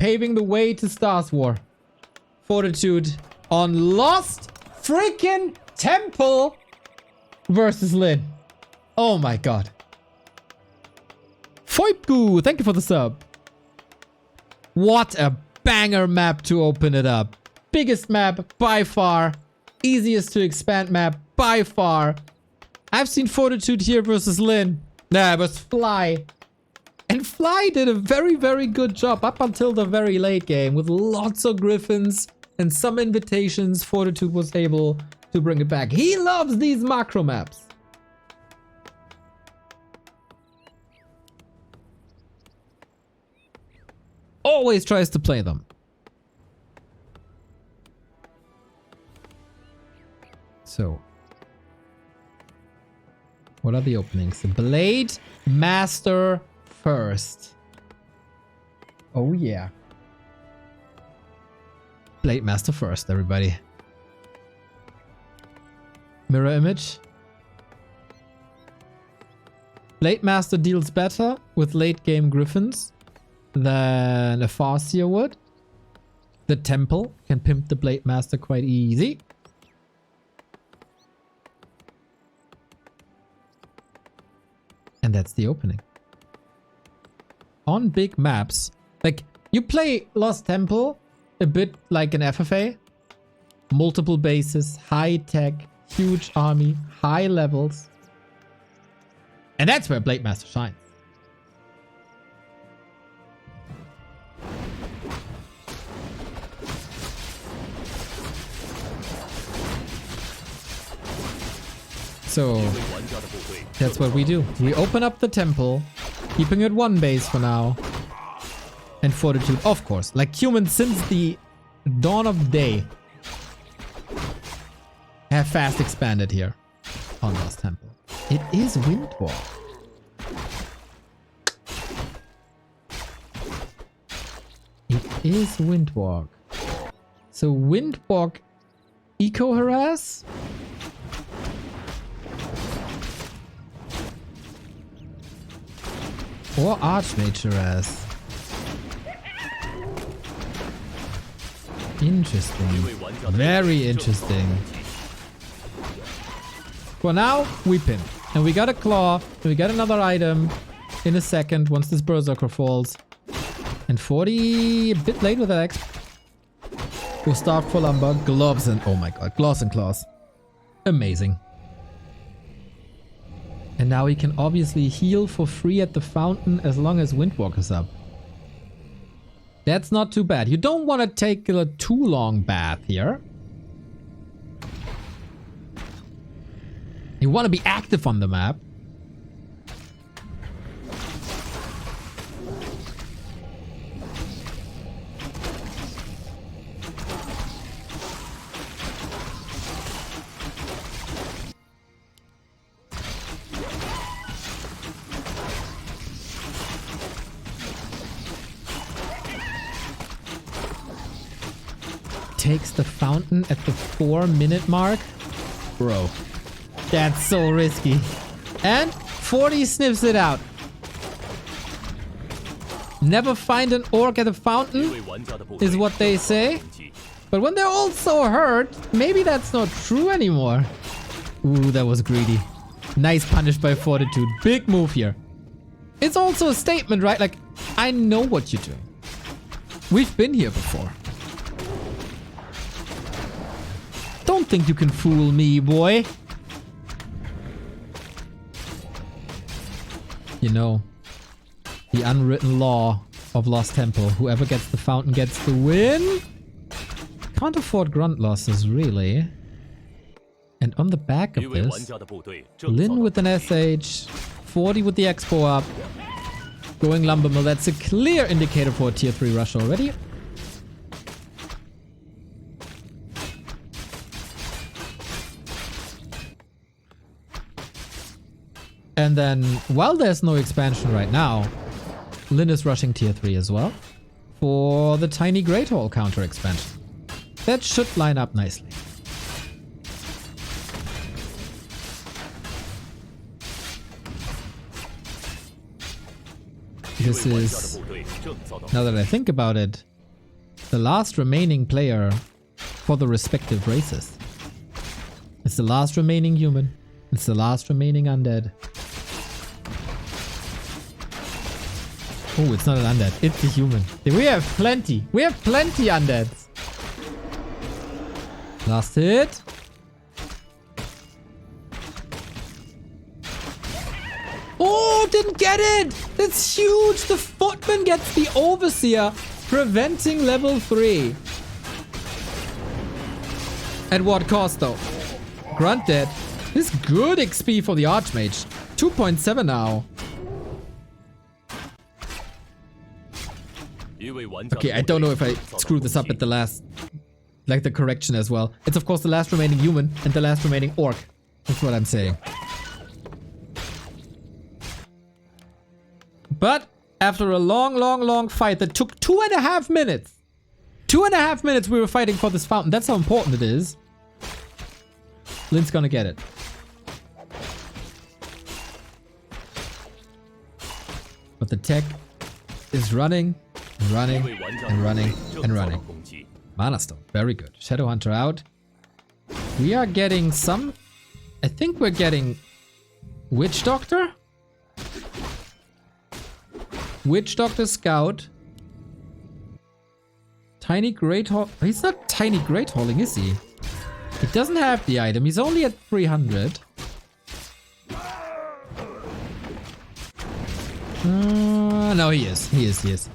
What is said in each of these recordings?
Paving the way to Stars War. Fortitude on Lost freaking Temple versus Lin. Oh my god. Foipgu, thank you for the sub. What a banger map to open it up. Biggest map by far. Easiest to expand map by far. I've seen Fortitude here versus Lin. Nah, it was Fly. And Fly did a very, very good job up until the very late game. With lots of Griffins and some invitations, Fortitude was able to bring it back. He loves these macro maps. Always tries to play them. So, what are the openings? The Blademaster first. Oh yeah. Blademaster first, everybody. Mirror image. Blademaster deals better with late game Griffins than a Farseer would. The Temple can pimp the Blademaster quite easy. And that's the opening. On big maps, like you play Lost Temple a bit like an FFA. Multiple bases, high tech, huge army, high levels. And that's where Blademaster shines. So that's what we do. We open up the temple, keeping it one base for now. And Fortitude, of course, like humans since the dawn of day, have fast expanded here on Lost Temple. It is Windwalk. It is Windwalk. So Windwalk eco harass? Or Archmage harass? Interesting. Very interesting. For now, we pin. And we got a claw. And we got another item in a second once this Berserker falls. And 40, a bit late with that X. We'll start for lumber. Gloves and, oh my god, gloves and claws. Amazing. And now he can obviously heal for free at the fountain as long as Windwalk is up. That's not too bad. You don't want to take a too long bath here. You want to be active on the map. Takes the fountain at the 4-minute mark. Bro, that's so risky. And 40 sniffs it out. Never find an orc at a fountain is what they say. But when they're all so hurt, maybe that's not true anymore. Ooh, that was greedy. Nice punish by Fortitude. Big move here. It's also a statement, right? Like, I know what you're doing. We've been here before. Don't think you can fool me, boy. You know, the unwritten law of Lost Temple. Whoever gets the fountain gets the win. Can't afford grunt losses, really. And on the back of this, Lin with an SH, 40 with the Expo up, going Lumber Mill. That's a clear indicator for a tier 3 rush already. And then, while there's no expansion right now, Lin is rushing tier 3 as well for the Tiny Great Hall counter expansion. That should line up nicely. This is, now that I think about it, The last remaining player for the respective races. It's the last remaining human. It's the last remaining undead. Oh, it's not an undead. It's a human. We have plenty. We have plenty undeads. Last hit. Oh, didn't get it. That's huge. The footman gets the overseer, preventing level 3. At what cost though? Grunt dead. This is good XP for the Archmage. 2.7 now. Okay, I don't know if I screwed this up at the last, like the correction as well. It's of course the last remaining human and the last remaining orc. That's what I'm saying. But after a long fight that took 2.5 minutes. 2.5 minutes we were fighting for this fountain. That's how important it is. Lynn's gonna get it. But the tech is running. Mana Stone, very good. Shadow Hunter out. We are getting some... I think we're getting... Witch Doctor? Witch Doctor Scout. Tiny Great Hall... He's not Tiny Great Halling, is he? He doesn't have the item. He's only at 300. No, he is. He is.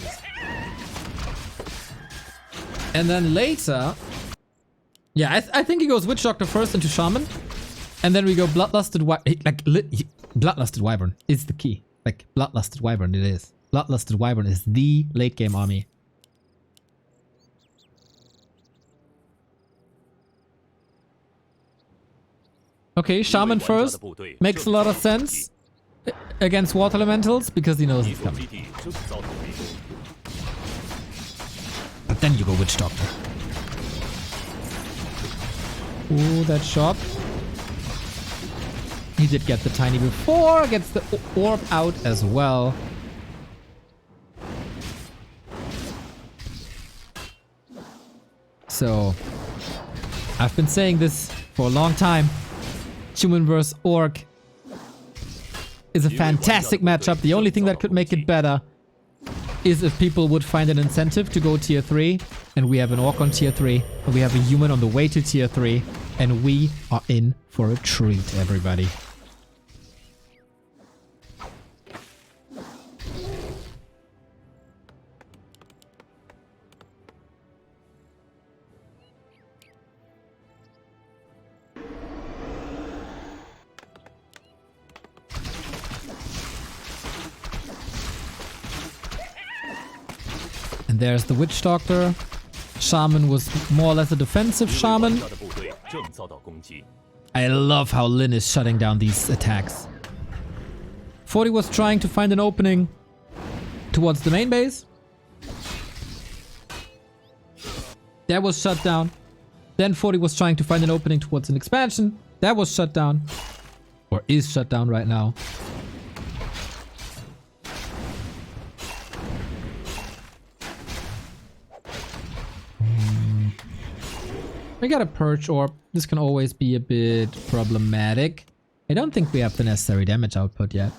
And then later... Yeah, I think he goes Witch Doctor first into Shaman. And then we go Bloodlusted Wyvern. Bloodlusted Wyvern is the key. Like, Bloodlusted Wyvern it is. Bloodlusted Wyvern is the late game army. Okay, Shaman first. Makes a lot of sense against Water Elementals because he knows he's coming. But then you go Witch Doctor. Ooh, that shot. He did get the tiny before, gets the orb out as well. So, I've been saying this for a long time. Human vs. Orc is a fantastic matchup. The only thing that could make it better is if people would find an incentive to go tier 3, and we have an orc on tier 3, and we have a human on the way to tier 3, and we are in for a treat, everybody. And there's the Witch Doctor. Shaman was more or less a defensive shaman. I love how Lyn is shutting down these attacks. 40 was trying to find an opening towards the main base. That was shut down. Then 40 was trying to find an opening towards an expansion. That was shut down. Or is shut down right now. We got a Purge Orb. This can always be a bit problematic. I don't think we have the necessary damage output yet.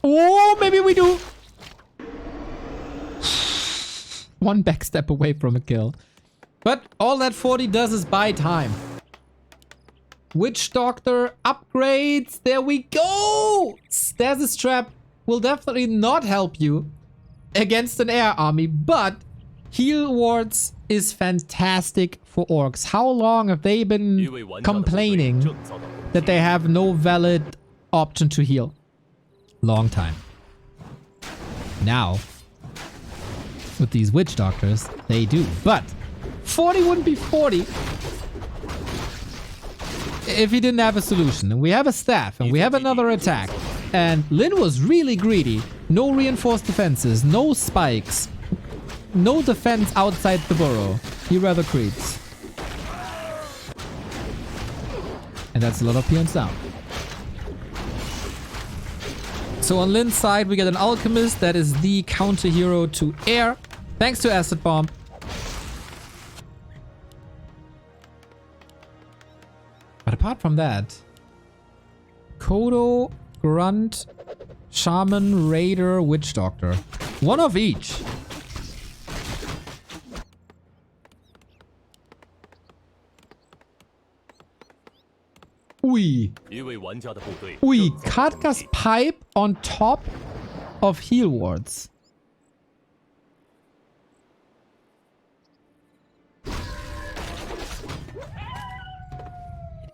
Oh, maybe we do. One backstep away from a kill. But all that 40 does is buy time. Witch Doctor upgrades. There we go. Stasis Trap will definitely not help you against an air army, but Heal Wards is fantastic for orcs. How long have they been complaining that they have no valid option to heal? Long time. Now, with these Witch Doctors, they do. But 40 wouldn't be 40 if he didn't have a solution. And we have a staff, and we have another attack. And Lyn was really greedy. No reinforced defenses, no spikes, no defense outside the burrow. He rather creeps. And that's a lot of peons down. So on Lin's side, we get an Alchemist that is the counter hero to air, thanks to Acid Bomb. But apart from that, Kodo, Grunt, Shaman, Raider, Witch Doctor. One of each. Ui. Ui, Katka's pipe on top of heal wards.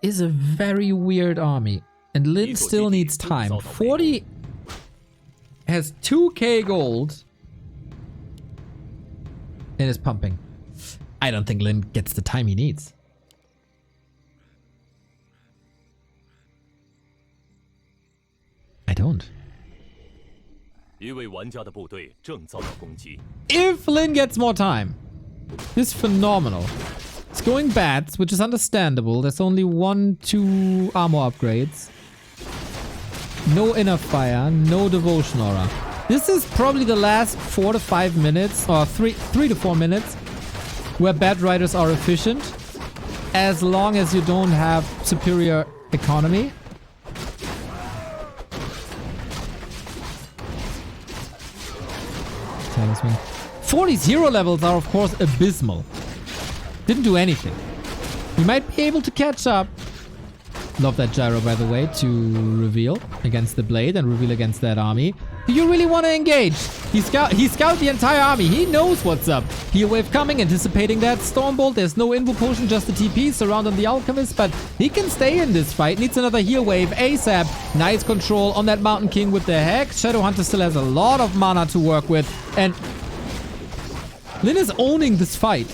It is a very weird army. And Lin still needs time. 40 has 2k gold. And is pumping. I don't think Lin gets the time he needs. I don't. If Lin gets more time, it's phenomenal. It's going Batt, which is understandable. There's only 1-2 armor upgrades. No inner fire, no devotion aura. This is probably the last 4 to 5 minutes, or 3 to 4 minutes, where Batt Riders are efficient, as long as you don't have superior economy. 40's hero levels are of course abysmal. Didn't do anything. You might be able to catch up. Love that gyro, by the way, to reveal against the blade and reveal against that army. Do you really want to engage? He scout the entire army. He knows what's up. Heal wave coming, anticipating that. Stormbolt, there's no invo potion, just the TP surrounding the Alchemist, but he can stay in this fight. Needs another heal wave ASAP. Nice control on that Mountain King with the Hex. Shadowhunter still has a lot of mana to work with, and Lin is owning this fight.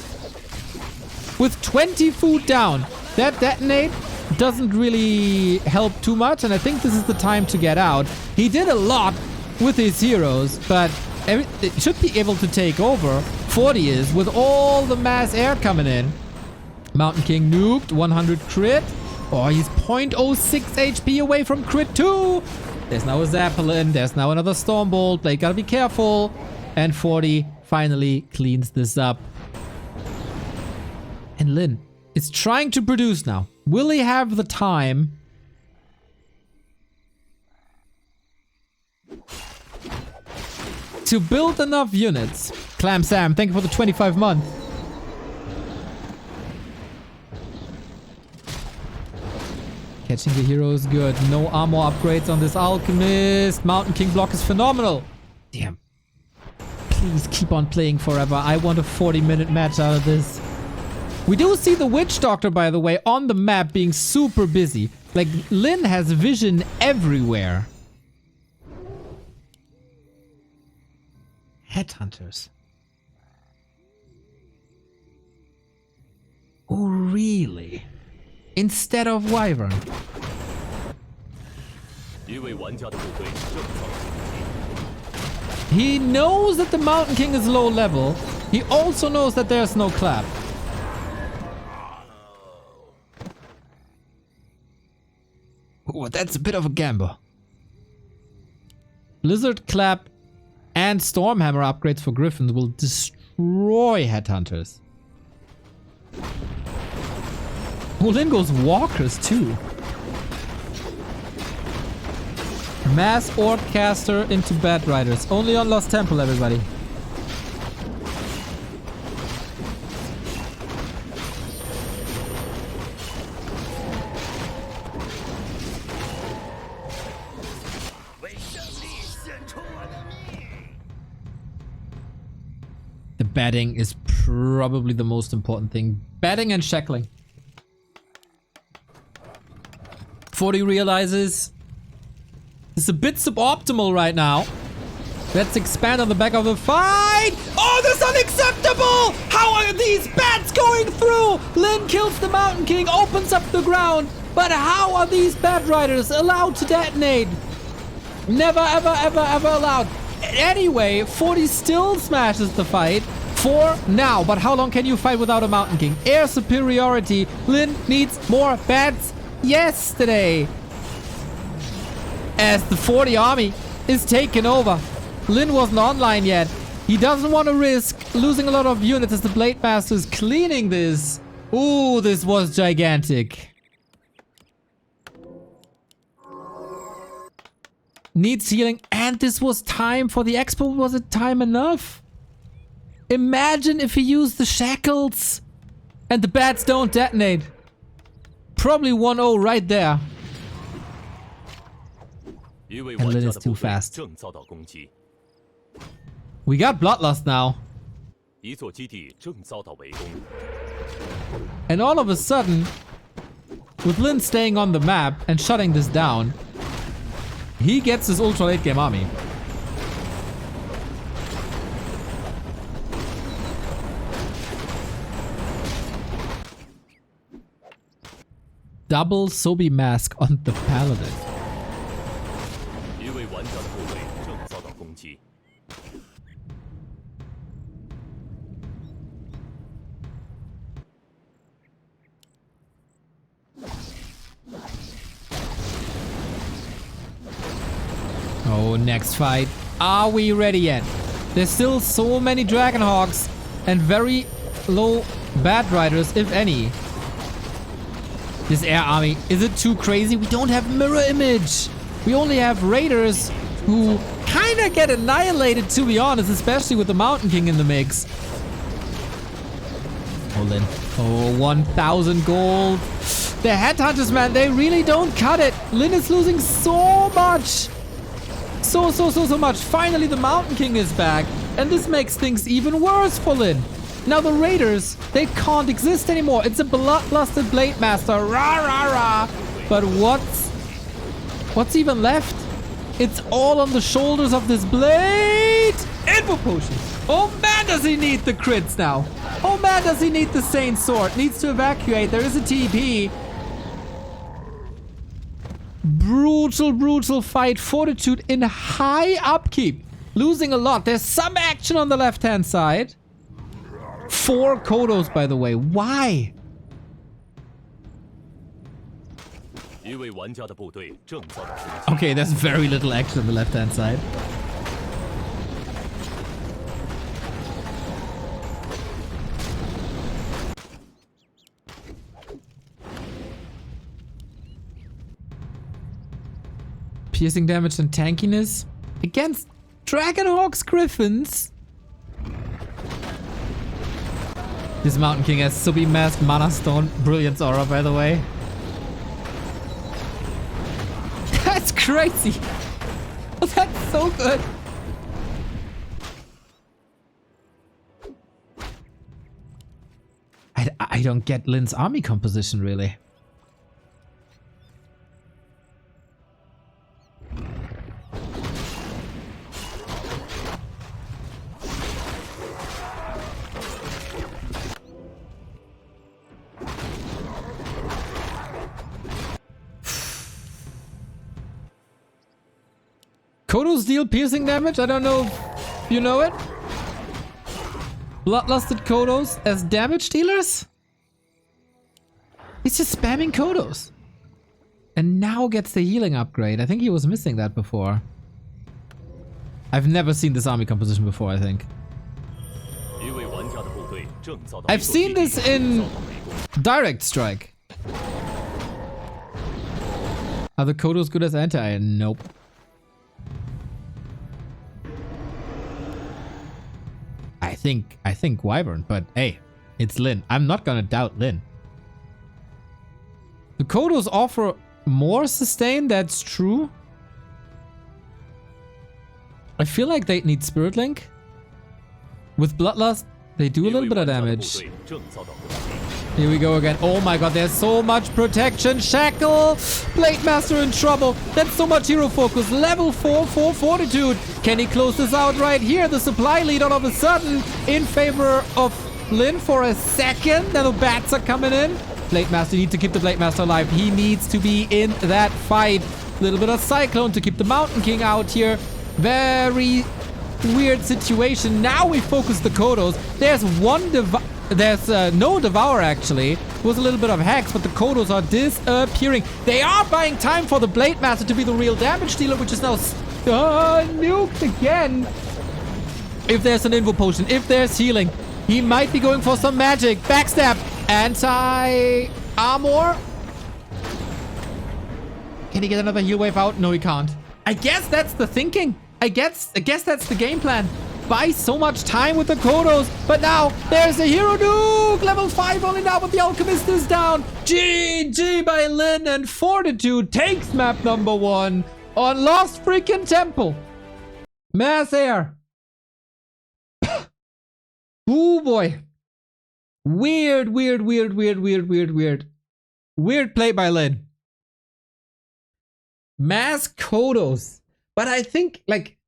With 20 food down, that detonate doesn't really help too much, and I think this is the time to get out. He did a lot with his heroes, but it should be able to take over. 40 is, with all the mass air coming in. Mountain King nuked, 100 crit. Oh, he's 0.06 HP away from crit 2. There's now a Zeppelin, there's now another Stormbolt. They gotta be careful. And 40 finally cleans this up. And Lin is trying to produce now. Will he have the time to build enough units? Clam Sam, thank you for the 25 month. Catching the hero is good. No armor upgrades on this Alchemist. Mountain King block is phenomenal. Damn. Please keep on playing forever. I want a 40-minute match out of this. We do see the Witch Doctor, by the way, on the map being super busy. Like, Lin has vision everywhere. Headhunters. Oh, really? Instead of Wyvern. He knows that the Mountain King is low level. He also knows that there's no clap. Oh, that's a bit of a gamble. Blizzard Clap and Stormhammer upgrades for Griffins will destroy Headhunters. Oh, Lin goes Walkers too. Mass Orc Caster into Batt Riders. Only on Lost Temple, everybody. The batting is probably the most important thing. Batting and shackling. 40 realizes it's a bit suboptimal right now. Let's expand on the back of the fight. Oh, this is unacceptable! How are these bats going through? Lin kills the Mountain King, opens up the ground. But how are these Batt Riders allowed to detonate? Never, ever, ever, ever allowed. Anyway, 40 still smashes the fight for now. But how long can you fight without a Mountain King? Air superiority. Lin needs more bats yesterday. As the 40 army is taken over. Lin wasn't online yet. He doesn't want to risk losing a lot of units as the Blademaster is cleaning this. Ooh, this was gigantic. Needs healing, and this was time for the expo. Was it time enough? Imagine if he used the shackles and the bats don't detonate. Probably 1-0 right there. And Lin is too fast. We got Bloodlust now. And all of a sudden, with Lin staying on the map and shutting this down, he gets his ultra late game army. Double Sobi mask on the paladin. Oh, next fight. Are we ready yet? There's still so many Dragonhawks and very low Bat Riders, if any. This air army, is it too crazy? We don't have mirror image. We only have Raiders who kind of get annihilated, to be honest, especially with the Mountain King in the mix. Oh, Lin. Oh, 1,000 gold. The Headhunters, man, they really don't cut it. Lin is losing so much. So much. Finally, the Mountain King is back. And this makes things even worse for Lin. Now the Raiders, they can't exist anymore. It's a bloodlusted Blademaster. Rah, rah, rah. But what's even left? It's all on the shoulders of this Blade. Info potion. Oh man, does he need the crits now. Oh man, does he need the Saint Sword. Needs to evacuate. There is a TP. Brutal fight. Fortitude in high upkeep. Losing a lot. There's some action on the left-hand side. 4 Kodos, by the way. Why? Okay, there's very little action on the left-hand side. Piercing damage and tankiness against Dragonhawks Griffins. This Mountain King has Subi Mask, Mana Stone, Brilliance Aura, by the way. That's crazy. Oh, that's so good. I don't get Lin's army composition, really. Kodos deal piercing damage? I don't know if you know it. Bloodlusted Kodos as damage dealers? He's just spamming Kodos. And now gets the healing upgrade. I think he was missing that before. I've never seen this army composition before, I think. I've seen this in Direct Strike. Are the Kodos good as anti? Nope. I think Wyvern, but hey, it's Lin. I'm not gonna doubt Lin. The Kodos offer more sustain, that's true. I feel like they need Spirit Link. With Bloodlust, they do a little bit of damage. Here we go again. Oh my god, there's so much protection. Shackle! Blademaster in trouble. That's so much hero focus. Level 4 for Fortitude. Can he close this out right here? The supply lead all of a sudden in favor of Lin for a second. Then the bats are coming in. Blademaster, you need to keep the Blademaster alive. He needs to be in that fight. A little bit of Cyclone to keep the Mountain King out here. Very weird situation. Now we focus the Kodos. There's no Devour, actually. It was a little bit of Hex, but the Kodos are disappearing. They are buying time for the Blademaster to be the real damage dealer, which is now Nuked again. If there's an info potion, if there's healing, he might be going for some magic. Backstab. Anti-armor. Can he get another heal wave out? No, he can't. I guess that's the thinking. I guess that's the game plan. Buy so much time with the Kodos. But now, there's a hero nuke. Level 5 only now, but the Alchemist is down. GG by Lin, and Fortitude takes map number 1 on Lost Freaking Temple. Mass air. Ooh boy. Weird. Weird play by Lin. Mass Kodos. But I think, like,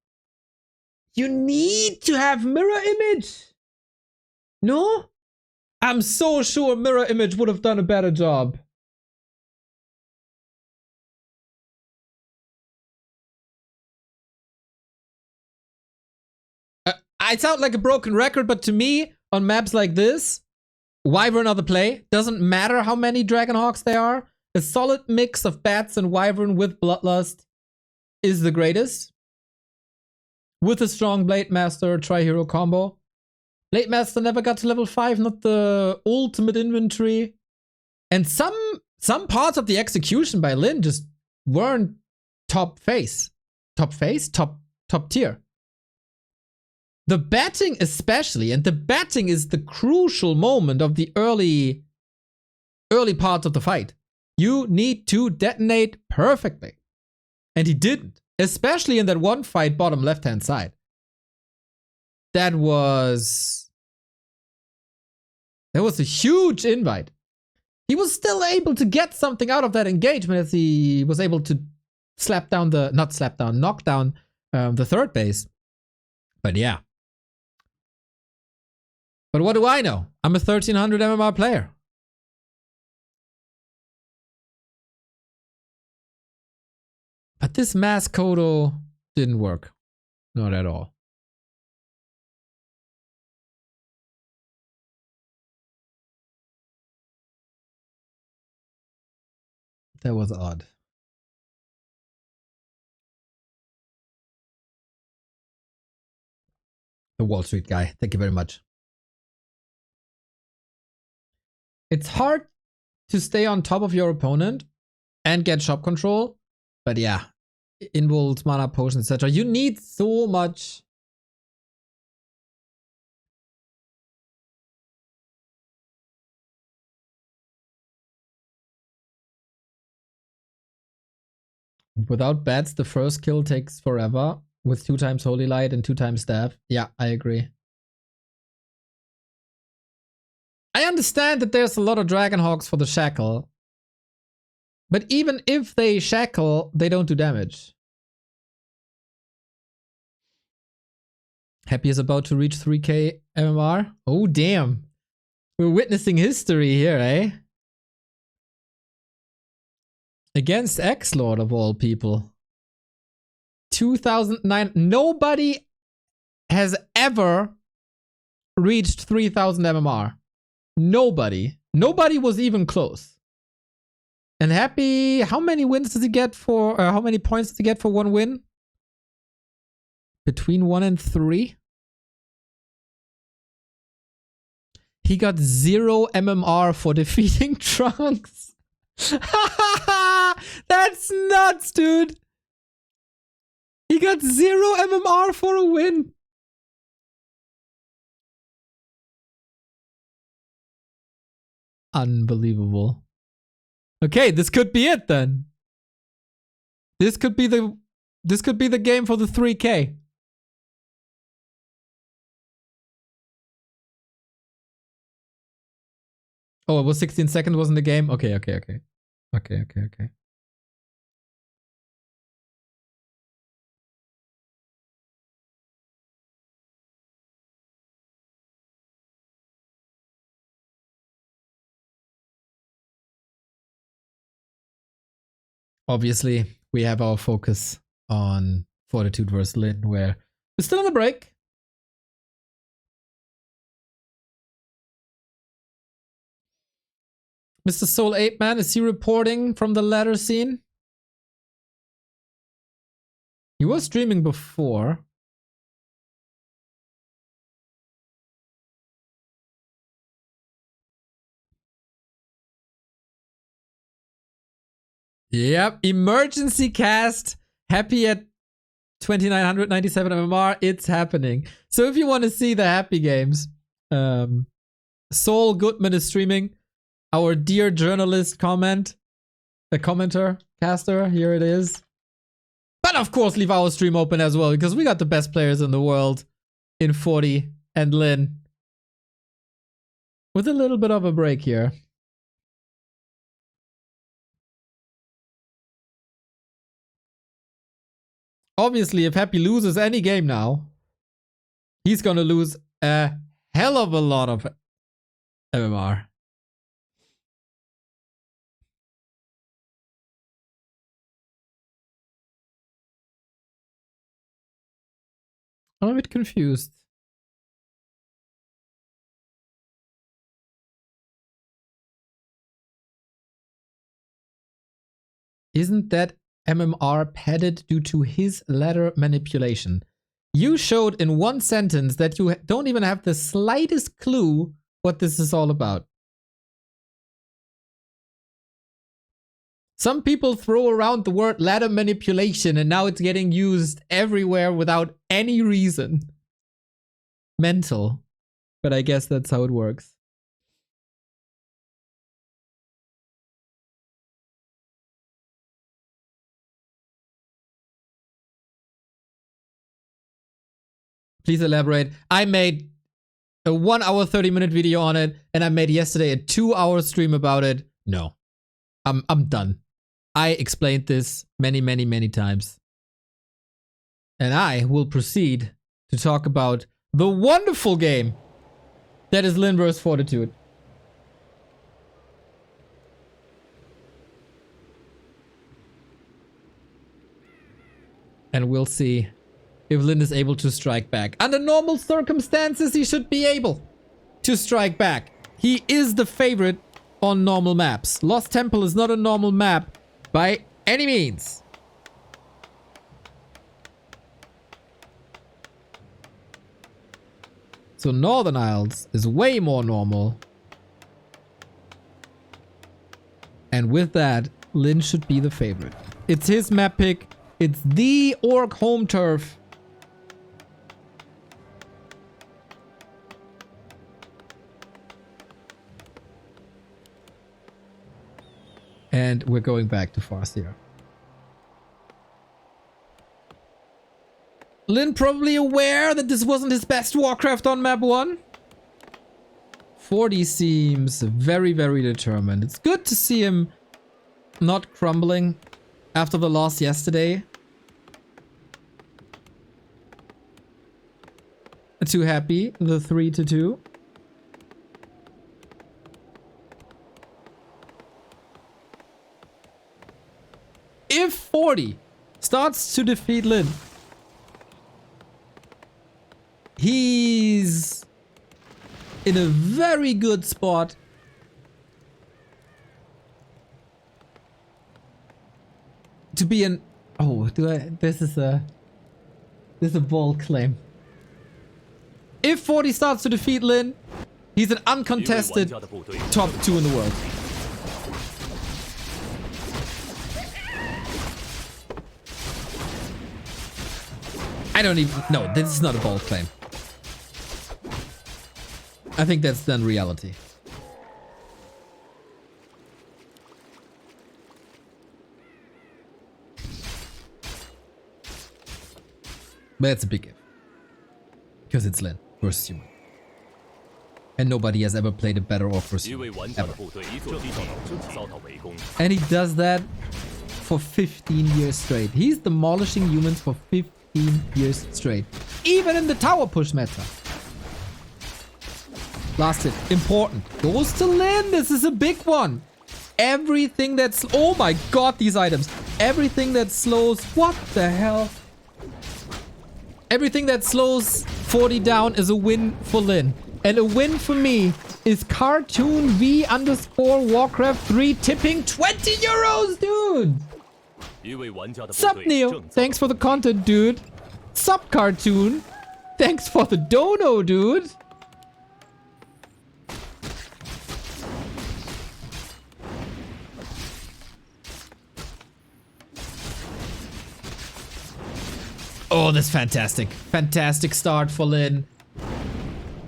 you need to have mirror image. No? I'm so sure mirror image would have done a better job. I sound like a broken record, but to me, on maps like this, Wyvern are the play. Doesn't matter how many Dragonhawks there are. A solid mix of Bats and Wyvern with Bloodlust is the greatest. With a strong Blademaster tri-hero combo. Blademaster never got to level 5, not the ultimate inventory. And some parts of the execution by Lin just weren't top face. Top face? Top tier. The batting especially, and the batting is the crucial moment of the early parts of the fight. You need to detonate perfectly. And he didn't. Especially in that one fight bottom left-hand side. That was a huge invite. He was still able to get something out of that engagement as he was able to knock down the third base. But yeah. But what do I know? I'm a 1300 MMR player. But this mass Kodo didn't work. Not at all. That was odd. The Wall Street guy. Thank you very much. It's hard to stay on top of your opponent and get shop control. But yeah, invulns, mana potions, etc. You need so much. Without bats, the first kill takes forever. With 2 times Holy Light and 2 times Staff. Yeah, I agree. I understand that there's a lot of Dragonhawks for the Shackle. But even if they shackle, they don't do damage. Happy is about to reach 3k MMR. Oh, damn. We're witnessing history here, eh? Against X-Lord of all people. 2009. Nobody has ever reached 3000 MMR. Nobody. Nobody was even close. And Happy, how many wins does he get for, how many points does he get for 1 win? Between 1 and 3? He got 0 MMR for defeating Trunks. That's nuts, dude. He got 0 MMR for a win. Unbelievable. Okay, this could be it then. This could be the game for the 3k. Oh, it was 16 seconds, wasn't the game? Okay. Obviously, we have our focus on Fortitude versus Lin, where we're still on the break. Mr. Soul Ape Man, is he reporting from the ladder scene? He was streaming before. Yep, emergency cast. Happy at 2997 MMR. It's happening. So if you want to see the happy games, Saul Goodman is streaming. Our dear journalist commenter, caster, here it is. But of course, leave our stream open as well, because we got the best players in the world in 40 and Lin. With a little bit of a break here. Obviously, if Happy loses any game now, he's gonna lose a hell of a lot of MMR. I'm a bit confused. Isn't that MMR padded due to his ladder manipulation? You showed in one sentence that you don't even have the slightest clue what this is all about. Some people throw around the word ladder manipulation and now it's getting used everywhere without any reason. Mental. But I guess that's how it works. Please elaborate. I made a 1 hour 30-minute video on it, and I made yesterday a 2-hour stream about it. No. I'm done. I explained this many times. And I will proceed to talk about the wonderful game that is Lin vs. Fortitude. And we'll see if Lin is able to strike back. Under normal circumstances, he should be able to strike back. He is the favorite on normal maps. Lost Temple is not a normal map by any means. So Northern Isles is way more normal. And with that, Lin should be the favorite. It's his map pick. It's the Orc home turf. And we're going back to Farseer. Lin probably aware that this wasn't his best Warcraft on map 1. 40 seems very determined. It's good to see him not crumbling after the loss yesterday. Too happy, the 3-2. If 40 starts to defeat Lin, he's in a very good spot to be an... Oh, this is a bold claim. If 40 starts to defeat Lin, he's an uncontested top 2 in the world. I don't even... No, this is not a bold claim. I think that's then reality. But it's a big if. Because it's Lin versus human. And nobody has ever played a better Orc versus human. Ever. And he does that for 15 years straight. He's demolishing humans for 15 years straight. Even in the tower push meta. Last hit. Important. Goes to Lin. This is a big one. Everything that's... Oh my god, these items. Everything that slows... What the hell? Everything that slows 40 down is a win for Lin. And a win for me is cartoon V_Warcraft 3 tipping 20 euros, dude. Sup, Neo? Thanks for the content, dude. Sup, Cartoon? Thanks for the dono, dude. Oh, that's fantastic. Fantastic start for Lin.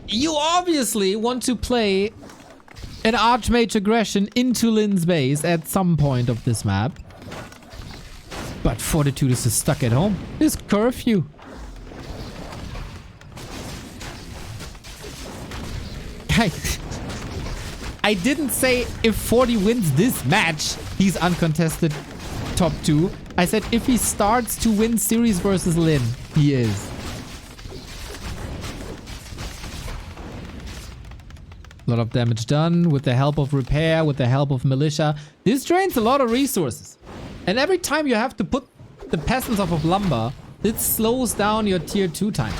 You obviously want to play an Archmage aggression into Lin's base at some point of this map. But Fortitude is just stuck at home. It's curfew. I didn't say if 40 wins this match, he's uncontested top 2. I said if he starts to win series versus Lin, he is. A lot of damage done with the help of repair, with the help of militia. This drains a lot of resources. And every time you have to put the peasants off of lumber, it slows down your tier 2 time.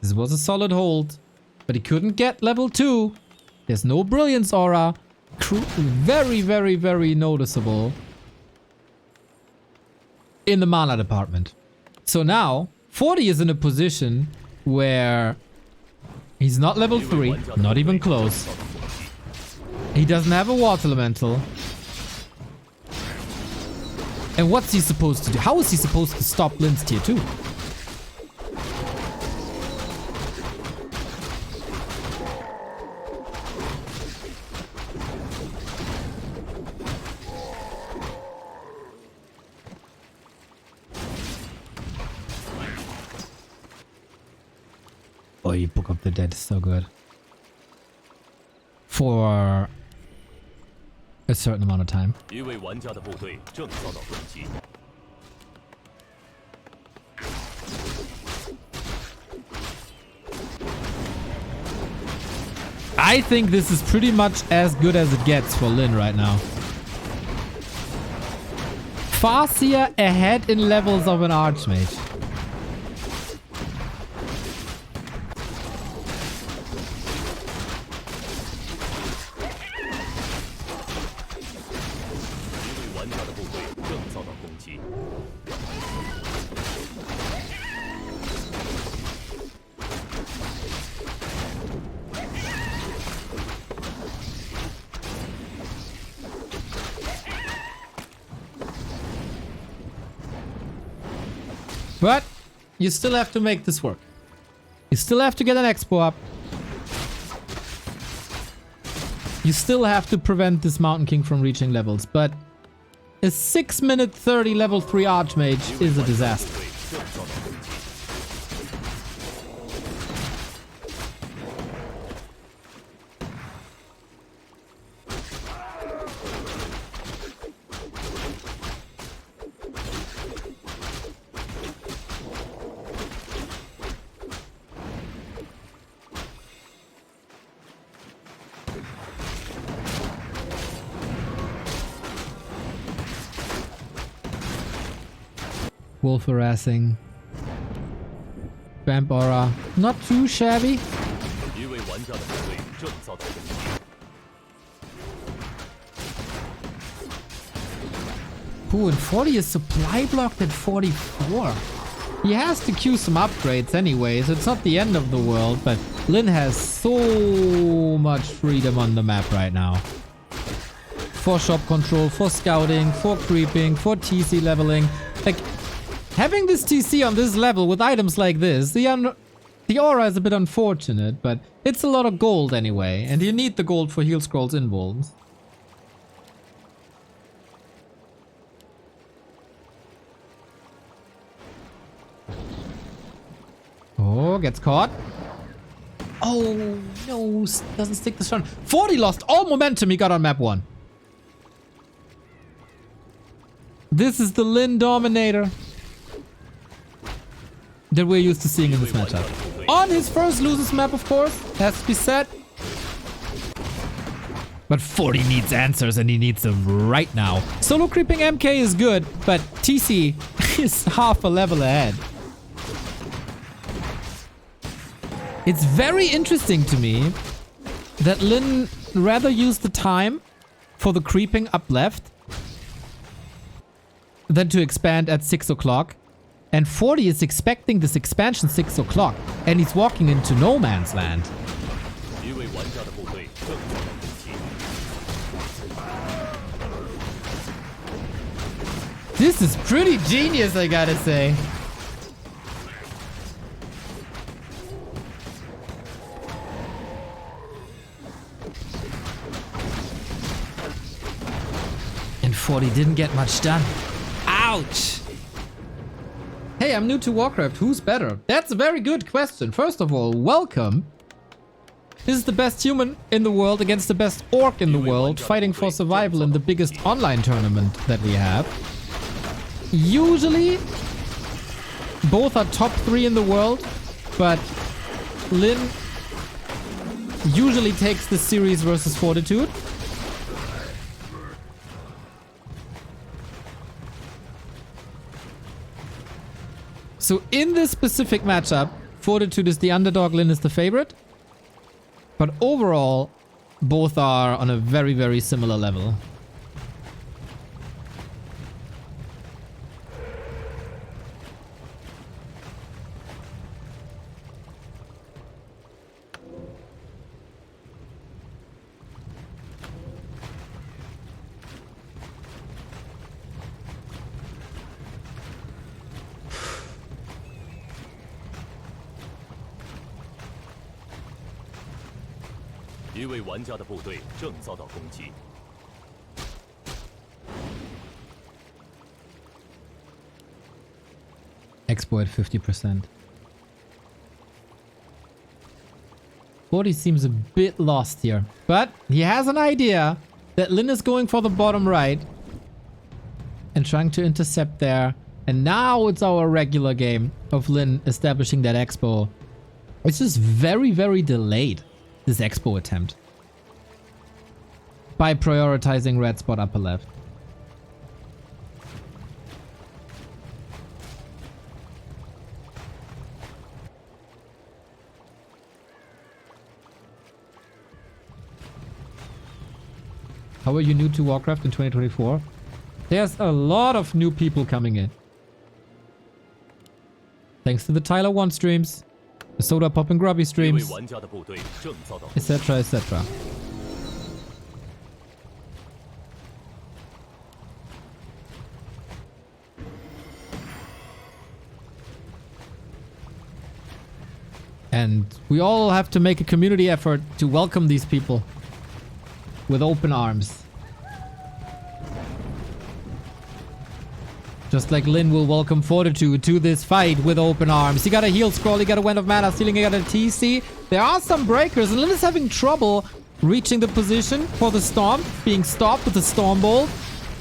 This was a solid hold, but he couldn't get level 2. There's no brilliance aura. Very, very, very noticeable in the mana department. So now 40 is in a position where he's not level 3, not even close. He doesn't have a water elemental. And what's he supposed to do? How is he supposed to stop Lin's tier 2? Oh, you Book of the Dead is so good. For a certain amount of time. I think this is pretty much as good as it gets for Lin right now. Farseer ahead in levels of an Archmage. But you still have to make this work. You still have to get an expo up. You still have to prevent this Mountain King from reaching levels. But a 6-minute 30 level 3 Archmage is a disaster. Wolf harassing. Vamp aura. Not too shabby. Ooh, and 40 is supply blocked at 44. He has to queue some upgrades anyways. It's not the end of the world, but Lin has so much freedom on the map right now. For shop control, for scouting, for creeping, for TC leveling. Like, having this TC on this level with items like this, the aura is a bit unfortunate, but it's a lot of gold anyway, and you need the gold for heal scrolls invulns. Oh, gets caught. Oh, no, doesn't stick the stun. 40 lost all momentum he got on map 1. This is the Lin Dominator that we're used to seeing in this matchup. On his first losers map, of course, has to be said. But 40 needs answers, and he needs them right now. Solo creeping MK is good, but TC is half a level ahead. It's very interesting to me that Lin rather used the time for the creeping up left than to expand at 6 o'clock. And 40 is expecting this expansion 6 o'clock. And he's walking into no man's land. This is pretty genius, I gotta say. And 40 didn't get much done. Ouch! Hey, I'm new to Warcraft. Who's better? That's a very good question. First of all, welcome. This is the best human in the world against the best orc in the world, fighting for survival in the biggest online tournament that we have. Usually, both are top 3 in the world, but Lin usually takes the series versus Fortitude. So in this specific matchup, Fortitude is the underdog, Lin is the favorite. But overall, both are on a very, very similar level. Expo at 50%. 40 seems a bit lost here, but he has an idea that Lin is going for the bottom right and trying to intercept there. And now it's our regular game of Lin establishing that expo. It's just very, very delayed, this expo attempt, by prioritizing red spot upper left. How are you new to Warcraft in 2024? There's a lot of new people coming in. Thanks to the Tyler 1 streams, the Soda Pop and Grubby streams, etc, etc. And we all have to make a community effort to welcome these people with open arms. Just like Lin will welcome Fortitude to this fight with open arms. He got a heal scroll, he got a Wind of Mana Stealing, he got a TC. There are some breakers, and Lin is having trouble reaching the position for the Storm, being stopped with the Storm Bolt.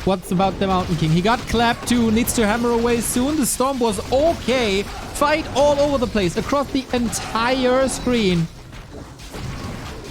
What's about the Mountain King? He got clapped too, needs to hammer away soon. The Storm was okay. Fight all over the place, across the entire screen.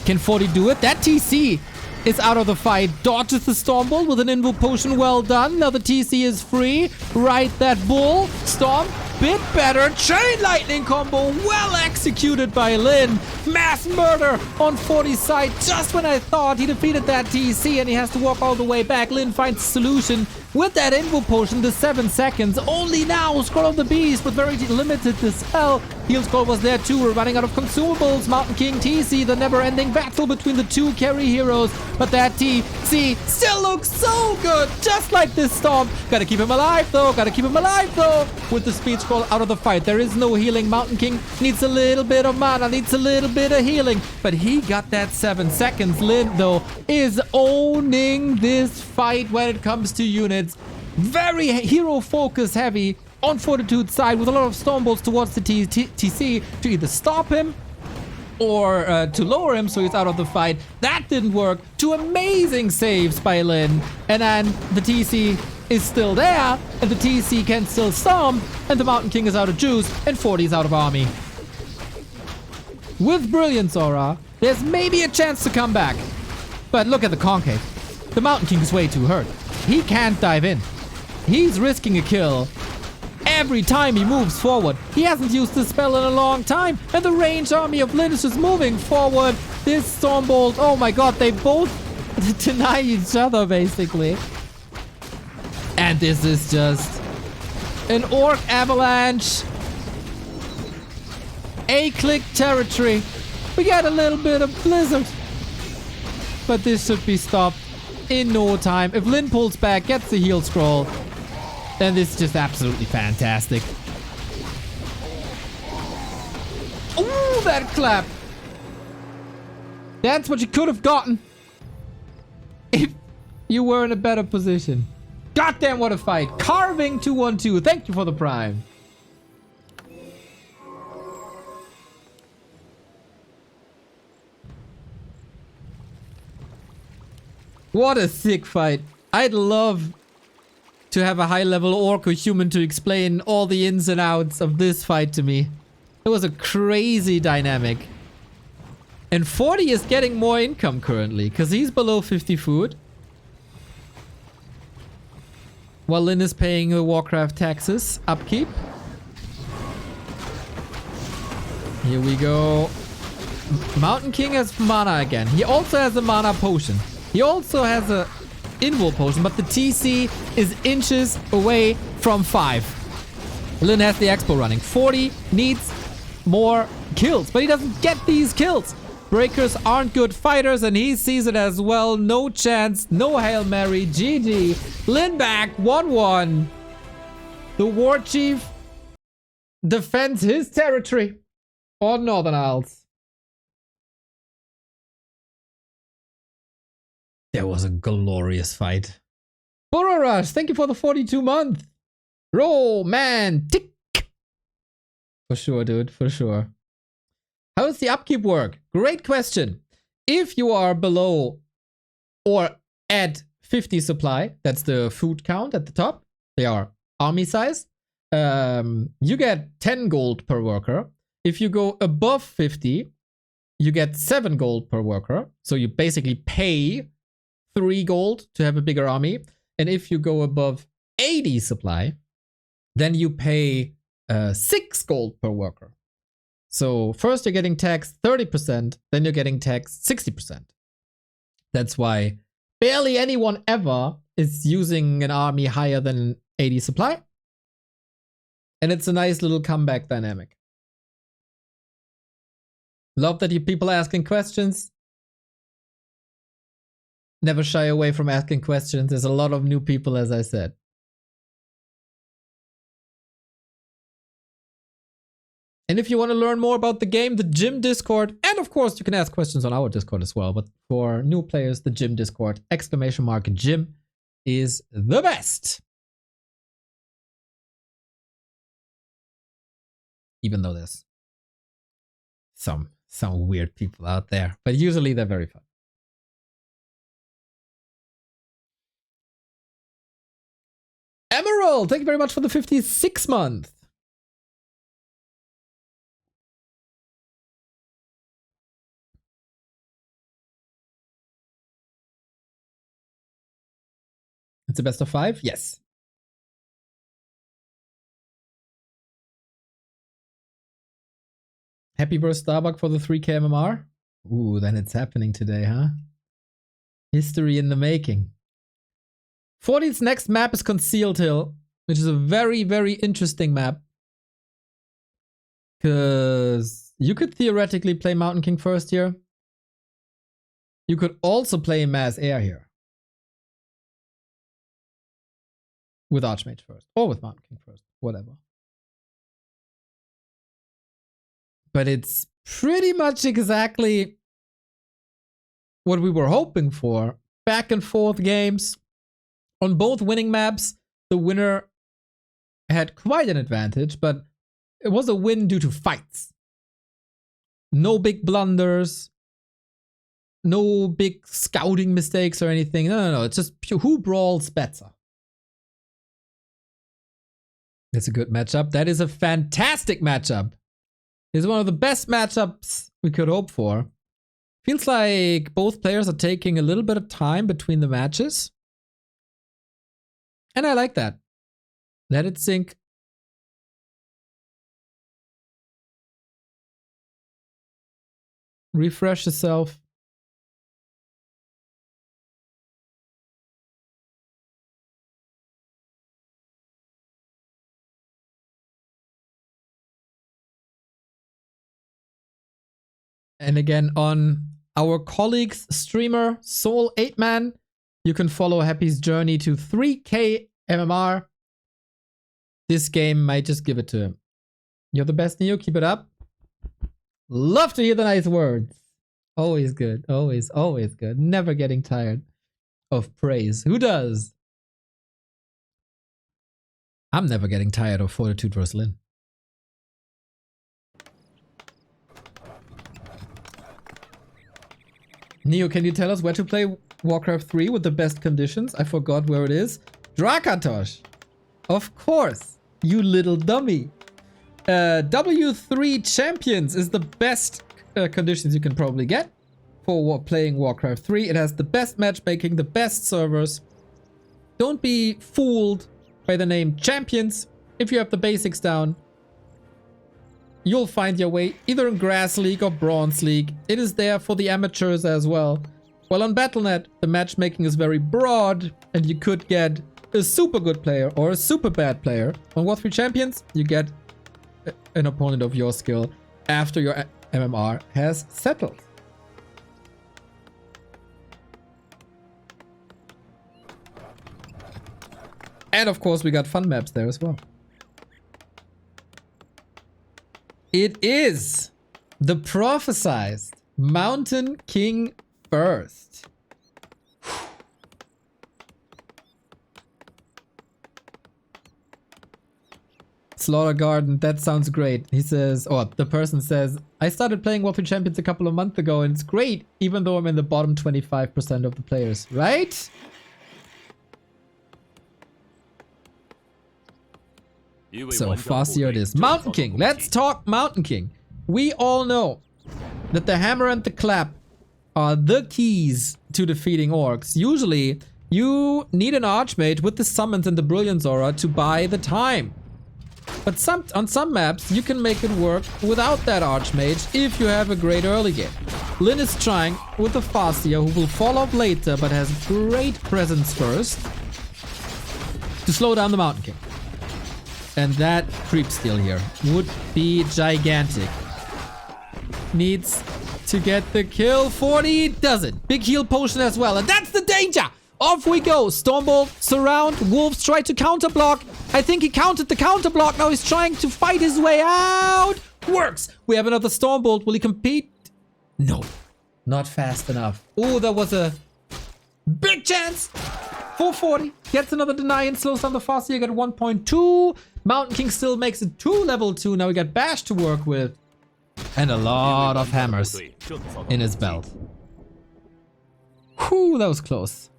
Can 40 do it? That TC is out of the fight. Dodges the Storm Bolt with an Invo Potion. Well done. Now the TC is free. Right that bull. Storm, bit better. Chain Lightning combo. Well executed by Lin. Mass murder on 40's side. Just when I thought he defeated that TC and he has to walk all the way back, Lin finds a solution with that Invo Potion. The 7 seconds. Only now Scroll of the Beast, but very limited to spell. Heal Scroll was there too. We're running out of consumables. Mountain King TC, the never-ending battle between the two carry heroes. But that TC still looks so good, just like this Storm. Gotta keep him alive though, with the speed scroll out of the fight. There is no healing. Mountain King needs a little bit of mana, needs a little bit of healing, but he got that 7 seconds. Lin though is owning this fight when it comes to units. Very hero focus heavy on Fortitude's side, with a lot of Storm Bolts towards the TC to either stop him or to lower him so he's out of the fight. That didn't work. 2 amazing saves by Lin, and then the TC is still there, and the TC can still storm, and the Mountain King is out of juice, and 40 is out of army. With Brilliance Aura, there's maybe a chance to come back, but look at the Concave. The Mountain King is way too hurt. He can't dive in. He's risking a kill every time he moves forward. He hasn't used this spell in a long time, and the range army of Lyn is just moving forward. This Stormbolt, oh my god, they both deny each other, basically. And this is just an Orc Avalanche. A-click territory. We got a little bit of Blizzard. But this should be stopped in no time. If Lyn pulls back, gets the heal scroll, then this is just absolutely fantastic. Ooh, that clap. That's what you could have gotten if you were in a better position. Goddamn, what a fight. Carving 212. Thank you for the prime. What a sick fight. I'd love to have a high-level orc or human to explain all the ins and outs of this fight to me. It was a crazy dynamic. And 40 is getting more income currently, because he's below 50 food. While Lyn is paying the Warcraft taxes, upkeep. Here we go. Mountain King has mana again. He also has a mana potion. He also has a invul potion, but the TC is inches away from 5. Lyn has the expo running. 40 needs more kills, but he doesn't get these kills. Breakers aren't good fighters, and he sees it as well. No chance, no Hail Mary, GG. Lyn back, 1-1. The War Chief defends his territory on Northern Isles. That was a glorious fight. Burrow Rush, thank you for the 42-month. Romantic. For sure, dude, for sure. How does the upkeep work? Great question. If you are below or at 50 supply, that's the food count at the top. They are army size. You get 10 gold per worker. If you go above 50, you get 7 gold per worker. So you basically pay 3 gold to have a bigger army. And if you go above 80 supply, then you pay 6 gold per worker. So first you're getting taxed 30%, then you're getting taxed 60%. That's why barely anyone ever is using an army higher than 80 supply. And it's a nice little comeback dynamic. Love that you people are asking questions. Never shy away from asking questions. There's a lot of new people, as I said. And if you want to learn more about the game, the gym Discord, and of course you can ask questions on our Discord as well, but for new players, the gym Discord, !gym is the best. Even though there's some weird people out there, but usually they're very fun. Emerald, thank you very much for the 56 month. It's a best of 5? Yes. Happy birthday, Starbuck, for the 3K MMR. Ooh, then it's happening today, huh? History in the making. 40's next map is Concealed Hill, which is a very, very interesting map. Because you could theoretically play Mountain King first here. You could also play Mass Air here. With Archmage first. Or with Mountain King first. Whatever. But it's pretty much exactly what we were hoping for. Back and forth games. On both winning maps, the winner had quite an advantage, but it was a win due to fights. No big blunders. No big scouting mistakes or anything. No. It's just pure who brawls better. That's a good matchup. That is a fantastic matchup. It's one of the best matchups we could hope for. Feels like both players are taking a little bit of time between the matches. And I like that. Let it sink. Refresh yourself. And again, on our colleague's streamer, Soul8Man, you can follow Happy's journey to 3K MMR. This game might just give it to him. You're the best, Neo. Keep it up. Love to hear the nice words. Always good. Always, always good. Never getting tired of praise. Who does? I'm never getting tired of Fortitude vs. Lin. Neo, can you tell us where to play Warcraft 3 with the best conditions? I forgot where it is. Drakatosh. Of course, you little dummy. W3 Champions is the best conditions you can probably get for playing Warcraft 3. It has the best matchmaking, the best servers. Don't be fooled by the name Champions. If you have the basics down, you'll find your way either in Grass League or Bronze League. It is there for the amateurs as well. Well, on Battle.net, the matchmaking is very broad, and you could get a super good player or a super bad player. On War 3 Champions, you get an opponent of your skill after your MMR has settled. And of course, we got fun maps there as well. It is the prophesized Mountain King first. Slaughter Garden, that sounds great. He says, or the person says, I started playing War 3 Champions a couple of months ago and it's great, even though I'm in the bottom 25% of the players, right? So fast here it is. Mountain King. Let's talk Mountain King. We all know that the hammer and the clap are the keys to defeating orcs. Usually, you need an archmage with the summons and the brilliance aura to buy the time. But on some maps, you can make it work without that archmage if you have a great early game. Lin is trying with the Fastia, who will fall off later but has great presence first, to slow down the Mountain King. And that creep steal here would be gigantic. Needs to get the kill. 40 does it. Big heal potion as well. And that's the danger. Off we go. Stormbolt, surround. Wolves try to counter block. I think he countered the counter block. Now he's trying to fight his way out. Works. We have another Stormbolt. Will he compete? No. Not fast enough. Oh, that was a big chance. 440. Gets another deny and slows down the fast. You get 1.2. Mountain King still makes it to level 2. Now we got Bash to work with. And a lot of hammers in his belt. Whew, that was close.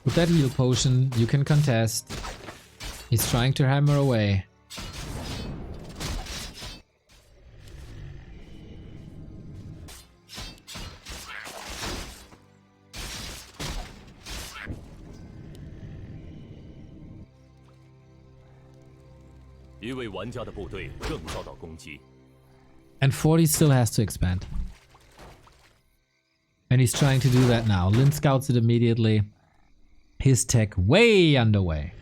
With that heal potion, you can contest. He's trying to hammer away. And 40 still has to expand. And he's trying to do that now. Lin scouts it immediately. His tech way underway.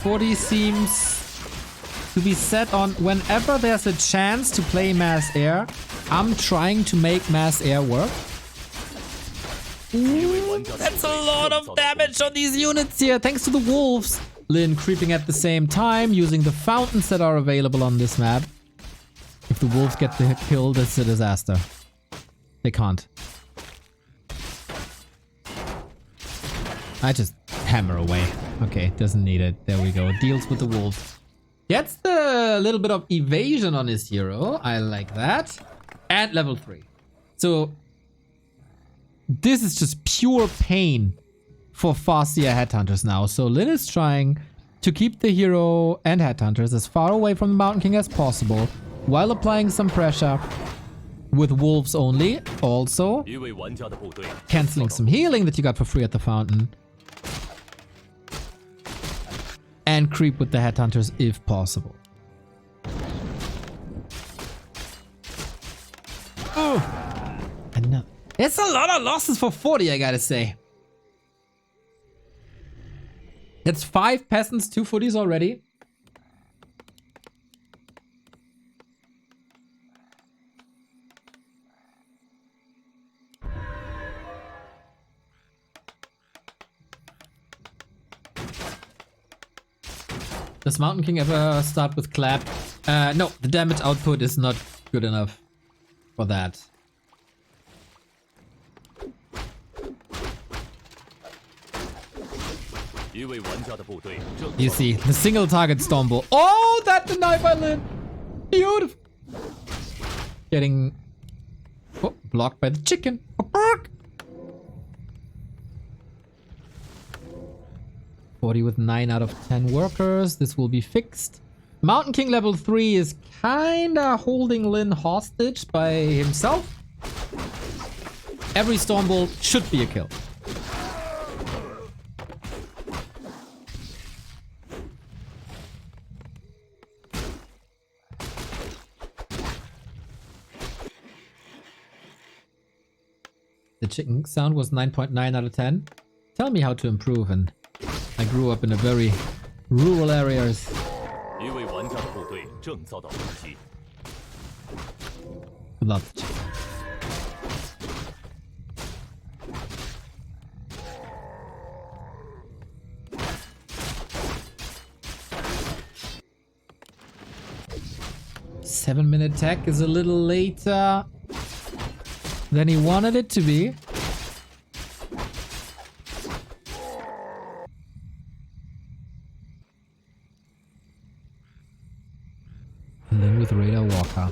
Forty seems to be set on whenever there's a chance to play mass air. I'm trying to make mass air work. Ooh, that's a lot of damage on these units here, thanks to the wolves. Lin creeping at the same time, using the fountains that are available on this map. If the wolves get the kill, that's a disaster. They can't. I just hammer away. Okay, doesn't need it. There we go. Deals with the wolves. Gets the little bit of evasion on his hero. I like that. And level 3. So this is just pure pain for Farseer Headhunters now. So Lin is trying to keep the hero and Headhunters as far away from the Mountain King as possible while applying some pressure with wolves only. Also cancelling some healing that you got for free at the fountain. And creep with the Headhunters if possible. Oh, enough. It's a lot of losses for 40, I gotta say. It's 5 peasants, 2 footies already. Does Mountain King ever start with clap? No, the damage output is not good enough for that. You see, the single target Stormbolt. Oh, that denied by Lin. Beautiful. Getting blocked by the chicken. 40 with 9 out of 10 workers. This will be fixed. Mountain King level 3 is kinda holding Lin hostage by himself. Every Stormbolt should be a kill. The chicken sound was 9.9 out of 10. Tell me how to improve, and I grew up in a very rural areas. Love the chicken. Seven-minute tech is a little later than he wanted it to be. And then with Radar Walker.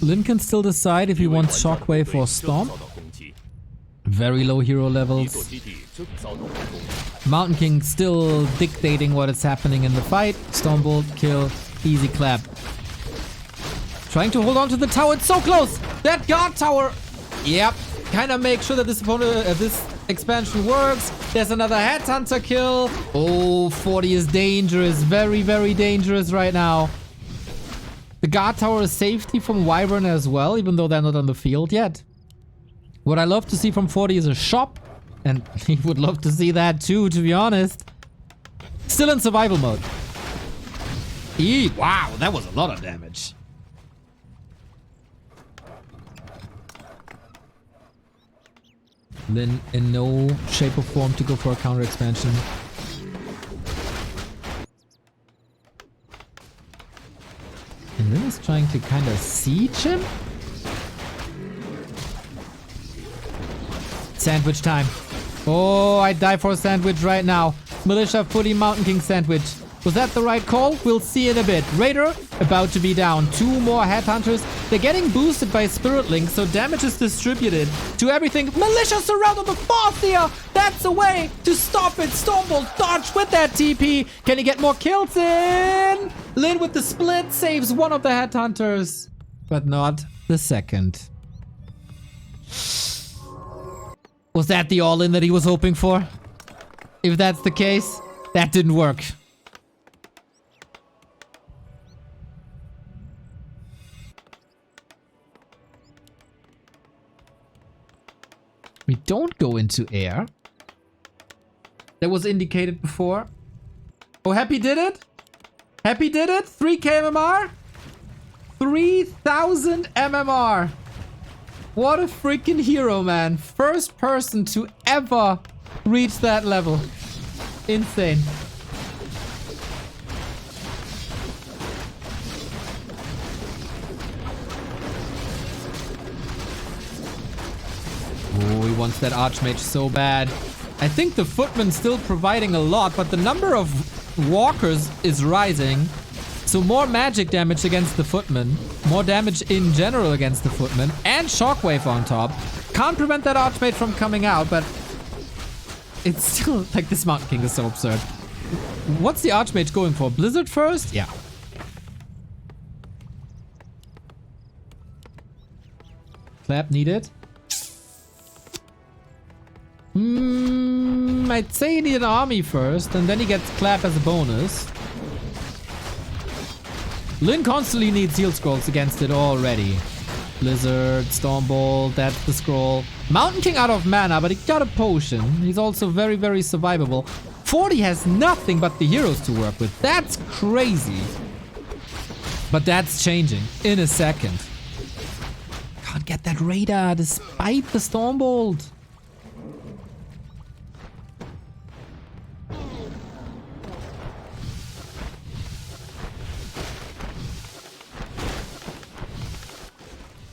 Lin can still decide if he wants Shockwave or Stomp. Very low hero levels. Mountain King still dictating what is happening in the fight. Stormbolt, kill, easy clap. Trying to hold on to the tower, it's so close! That guard tower! Yep, kind of make sure that this opponent, this expansion works. There's another Headhunter kill. Oh, 40 is dangerous, very, very dangerous right now. The guard tower is safety from Wyvern as well, even though they're not on the field yet. What I love to see from 40 is a shop, and he would love to see that too, to be honest. Still in survival mode. Wow, that was a lot of damage. Lin in no shape or form to go for a counter expansion. And Lin is trying to kind of siege him. Sandwich time. Oh, I die for a sandwich right now. Militia footy Mountain King sandwich. Was that the right call? We'll see in a bit. Raider about to be down. 2 more Headhunters. They're getting boosted by Spirit Link, so damage is distributed to everything. Militia surrounded the Farseer. That's a way to stop it. Stormbolt dodge with that TP. Can he get more kills in? Lin with the split saves one of the Headhunters, but not the second. Was that the all-in that he was hoping for? If that's the case, that didn't work. We don't go into air. That was indicated before. Oh, Happy did it? Happy did it? 3k MMR? 3000 MMR. What a freaking hero, man. First person to ever reach that level. Insane. Oh, he wants that Archmage so bad. I think the Footman's still providing a lot, but the number of walkers is rising. So more magic damage against the footman, more damage in general against the footman, and shockwave on top. Can't prevent that Archmage from coming out, but it's still like this Mountain King is so absurd. What's the Archmage going for? Blizzard first? Yeah. Clap needed. I'd say he need an army first, and then he gets Clap as a bonus. Lyn constantly needs heal scrolls against it already. Blizzard, Stormbolt, that's the scroll. Mountain King out of mana, but he got a potion. He's also very, very survivable. 40 has nothing but the heroes to work with. That's crazy. But that's changing in a second. Can't get that radar despite the Stormbolt.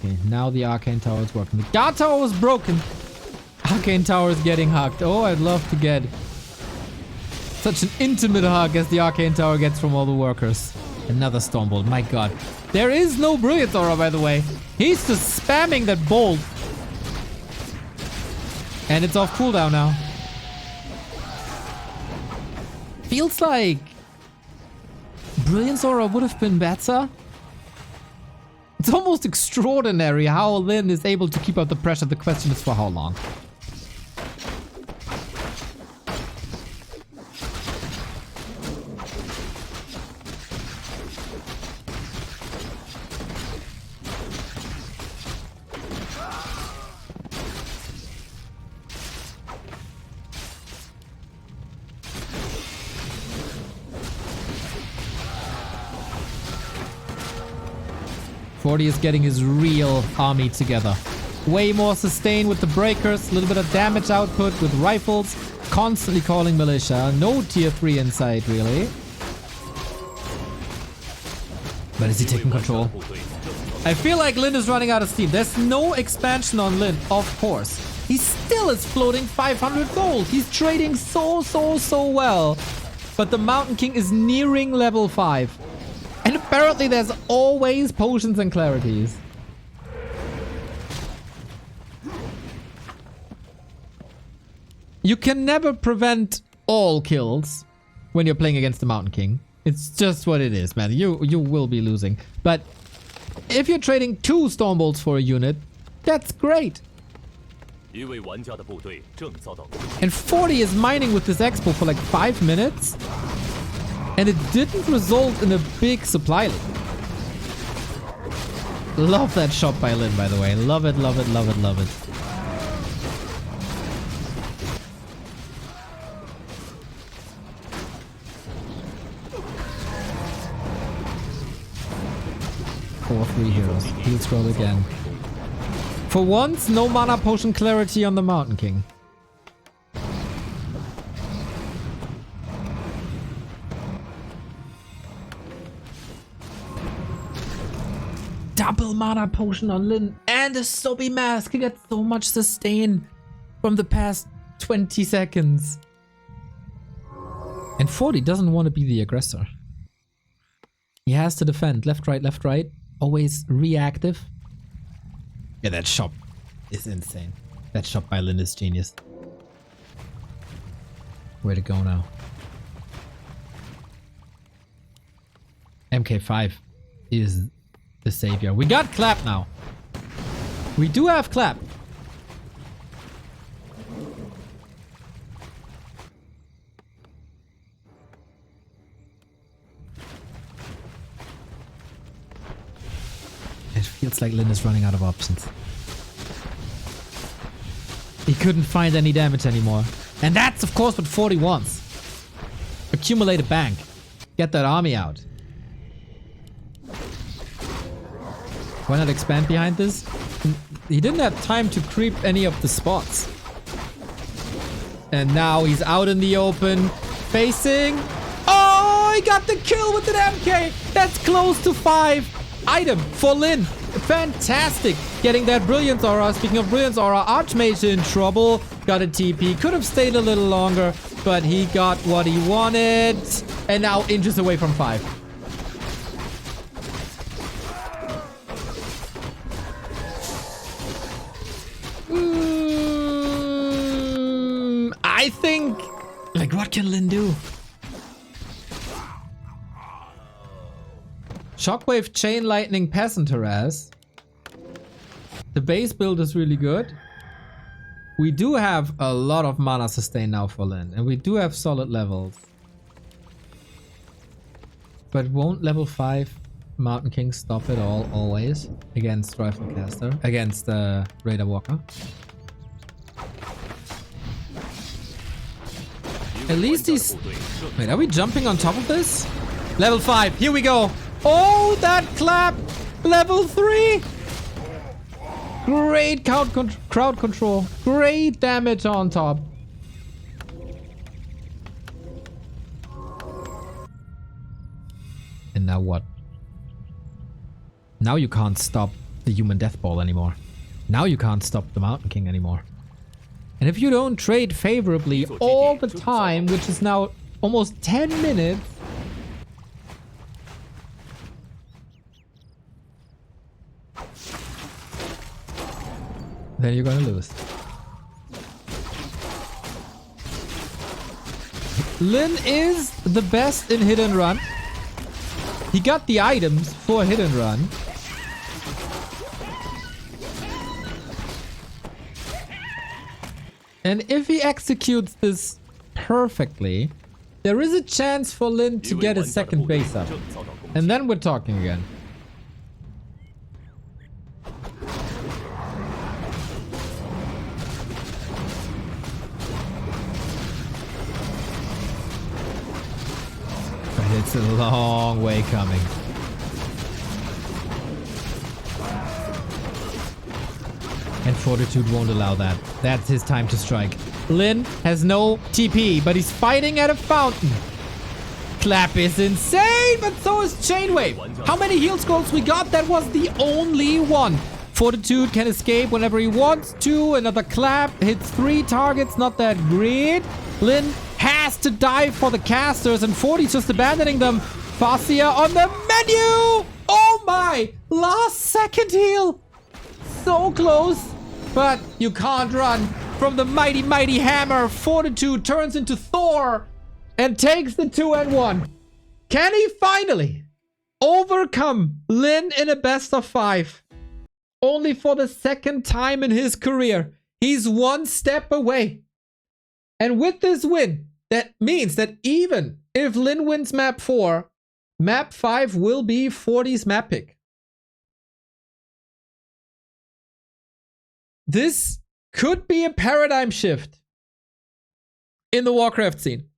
Okay, now the Arcane Tower is working. The Guard Tower was broken. Arcane Tower is getting hugged. Oh, I'd love to get such an intimate hug as the Arcane Tower gets from all the workers. Another Stormbolt, my god. There is no Brilliance Aura, by the way. He's just spamming that bolt. And it's off cooldown now. Feels like Brilliance Aura would have been better. It's almost extraordinary how Lyn is able to keep up the pressure. The question is for how long. Forty is getting his real army together. Way more sustain with the breakers, a little bit of damage output with rifles, constantly calling militia. No tier 3 in sight, really. But is he taking control? I feel like Lyn is running out of steam. There's no expansion on Lyn, of course. He still is floating 500 gold. He's trading so well. But the Mountain King is nearing level 5. And apparently there's always potions and clarities. You can never prevent all kills when you're playing against the Mountain King. It's just what it is, man. You will be losing. But if you're trading 2 Stormbolts for a unit, that's great. And 40 is mining with this expo for like 5 minutes. And it didn't result in a big supply leak. Love that shot by Lyn, by the way. Love it, love it, love it, love it. Four free heroes. Heal scroll again. For once, no mana potion clarity on the Mountain King. Double mana potion on Lyn and a Sobi mask. He got so much sustain from the past 20 seconds. And 40 doesn't want to be the aggressor. He has to defend. Left, right. Always reactive. Yeah, that shot is insane. That shot by Lyn is genius. Where to go now? MK5 is the savior. We got Clap now. We do have Clap. It feels like Lyn is running out of options. He couldn't find any damage anymore. And that's of course what 40 wants. Accumulate a bank. Get that army out. Why not expand behind this? He didn't have time to creep any of the spots. And now he's out in the open, facing... Oh, he got the kill with an MK! That's close to 5. Item for Lyn. Fantastic. Getting that Brilliance Aura. Speaking of Brilliance Aura, Archmage in trouble. Got a TP. Could have stayed a little longer, but he got what he wanted. And now inches away from 5. what can Lin do? Shockwave, Chain Lightning, Peasant Harass. The base build is really good. We do have a lot of mana sustain now for Lin, and we do have solid levels. But won't level 5 Mountain King stop it all, always, against Rifle Caster, against Raider Walker? At least he's... Wait, are we jumping on top of this? Level 5, here we go! Oh, that clap! Level 3! Great crowd control. Great damage on top. And now what? Now you can't stop the human death ball anymore. Now you can't stop the Mountain King anymore. And if you don't trade favorably all the time, which is now almost 10 minutes, then you're gonna lose. Lin is the best in hit and run. He got the items for hit and run. And if he executes this perfectly, there is a chance for Lin to get his second base up. And then we're talking again. It's a long way coming. And Fortitude won't allow that. That's his time to strike. Lin has no TP, but he's fighting at a fountain. Clap is insane, but so is Chainwave. How many heal scrolls we got? That was the only one. Fortitude can escape whenever he wants to. Another clap hits 3 targets. Not that great. Lin has to dive for the casters, and 40's just abandoning them. Fascia on the menu! Oh my! Last second heal! So close! But you can't run from the mighty, mighty hammer. Fortitude turns into Thor and takes the 2-1. Can he finally overcome Lin in a best of 5? Only for the second time in his career. He's one step away. And with this win, that means that even if Lin wins map 4, map 5 will be 40's map pick. This could be a paradigm shift in the Warcraft scene.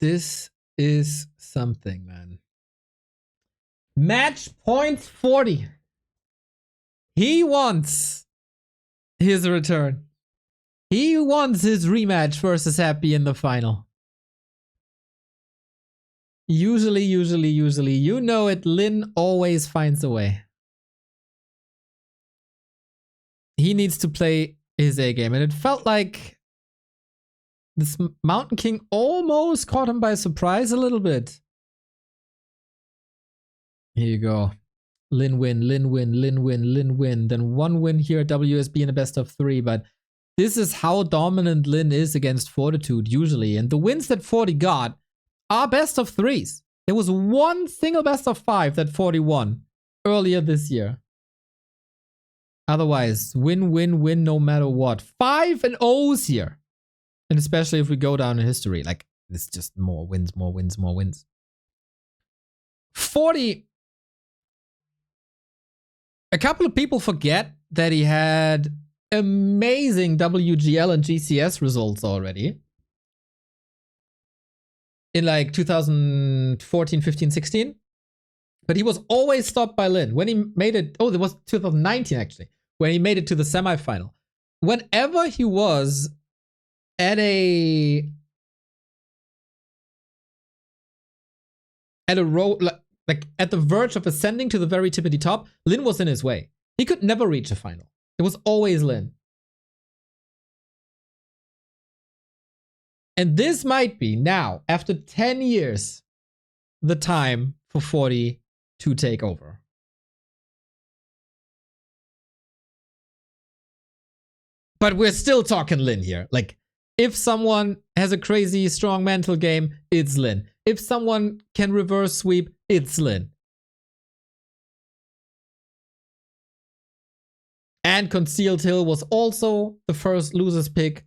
This is something, man. Match point 40. He wants his return. He wants his rematch versus Happy in the final. Usually, you know it, Lin always finds a way. He needs to play his A game, and it felt like this Mountain King almost caught him by surprise a little bit. Here you go. Lin win, Lin win, Lin win, Lin win. Then 1 win here at WSB in a best of 3. But this is how dominant Lin is against Fortitude usually. And the wins that 40 got are best of 3s. There was one single best of 5 that 40 won earlier this year. Otherwise, win, win, win no matter what. 5-0s here. And especially if we go down in history, like, it's just more wins, more wins, more wins. 40. A couple of people forget that he had amazing WGL and GCS results already. In like 2014, 15, 16. But he was always stopped by Lin. When he made it, oh, it was 2019 actually, when he made it to the semifinal. Whenever he was at a row, like at the verge of ascending to the very tippity top, Lin was in his way. He could never reach a final. It was always Lin. And this might be now, after 10 years, the time for 40 to take over. But we're still talking Lin here. Like, if someone has a crazy strong mental game, it's Lin. If someone can reverse sweep, it's Lin. And Concealed Hill was also the first loser's pick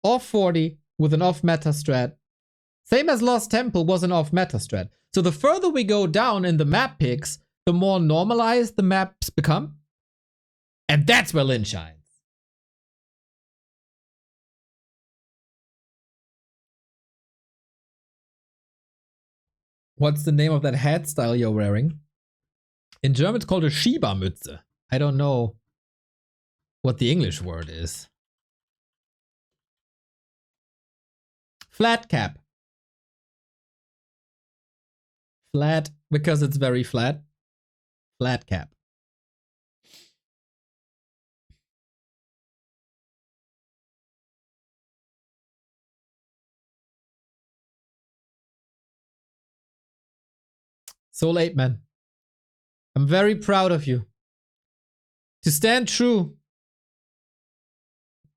of 40 with an off-meta strat. Same as Lost Temple was an off-meta strat. So the further we go down in the map picks, the more normalized the maps become. And that's where Lin shines. What's the name of that hat style you're wearing? In German, it's called a Schiebermütze. I don't know what the English word is. Flat cap. Flat, because it's very flat. Flat cap. Soul 8 man. I'm very proud of you. To stand true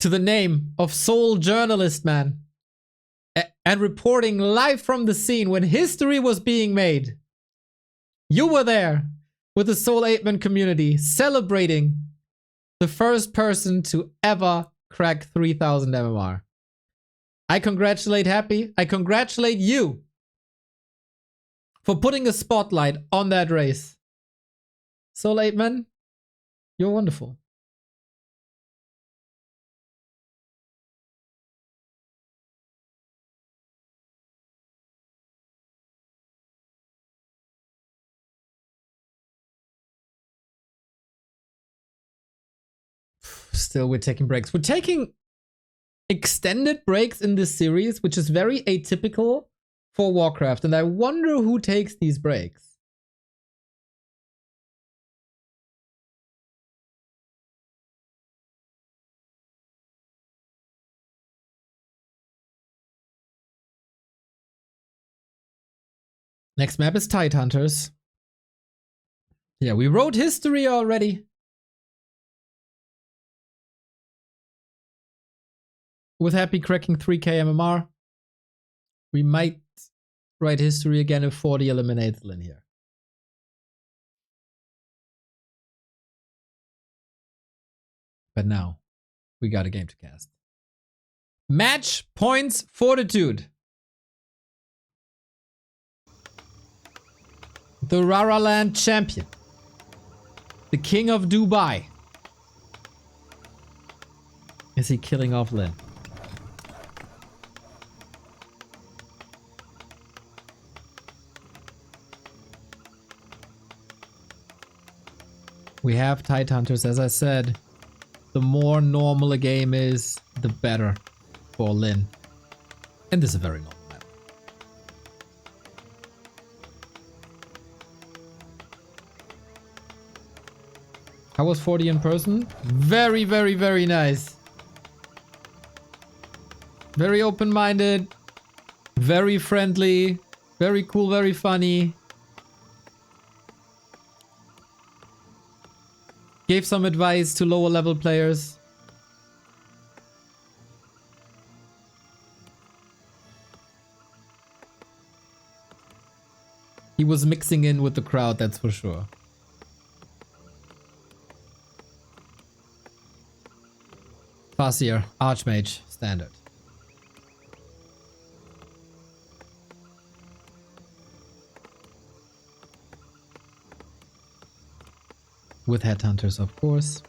to the name of Soul Journalist Man and reporting live from the scene when history was being made. You were there with the Soul 8 man community celebrating the first person to ever crack 3000 MMR. I congratulate Happy. I congratulate you for putting a spotlight on that race. Soul 8 man, you're wonderful. Still, we're taking breaks. We're taking extended breaks in this series, which is very atypical for Warcraft. And I wonder who takes these breaks. Next map is Tidehunters. Yeah, we wrote history already. With Happy cracking 3k MMR, we might write history again if 40 eliminates Lin here. But now, we got a game to cast. Match points Fortitude. The Raraland champion. The king of Dubai. Is he killing off Lin? We have Tidehunters, as I said. The more normal a game is, the better for Lin. And this is a very normal map. How was 40 in person? Very, very, very nice. Very open-minded. Very friendly. Very cool, very funny. Gave some advice to lower level players. He was mixing in with the crowd, that's for sure. Farseer, Archmage, standard. With headhunters, of course.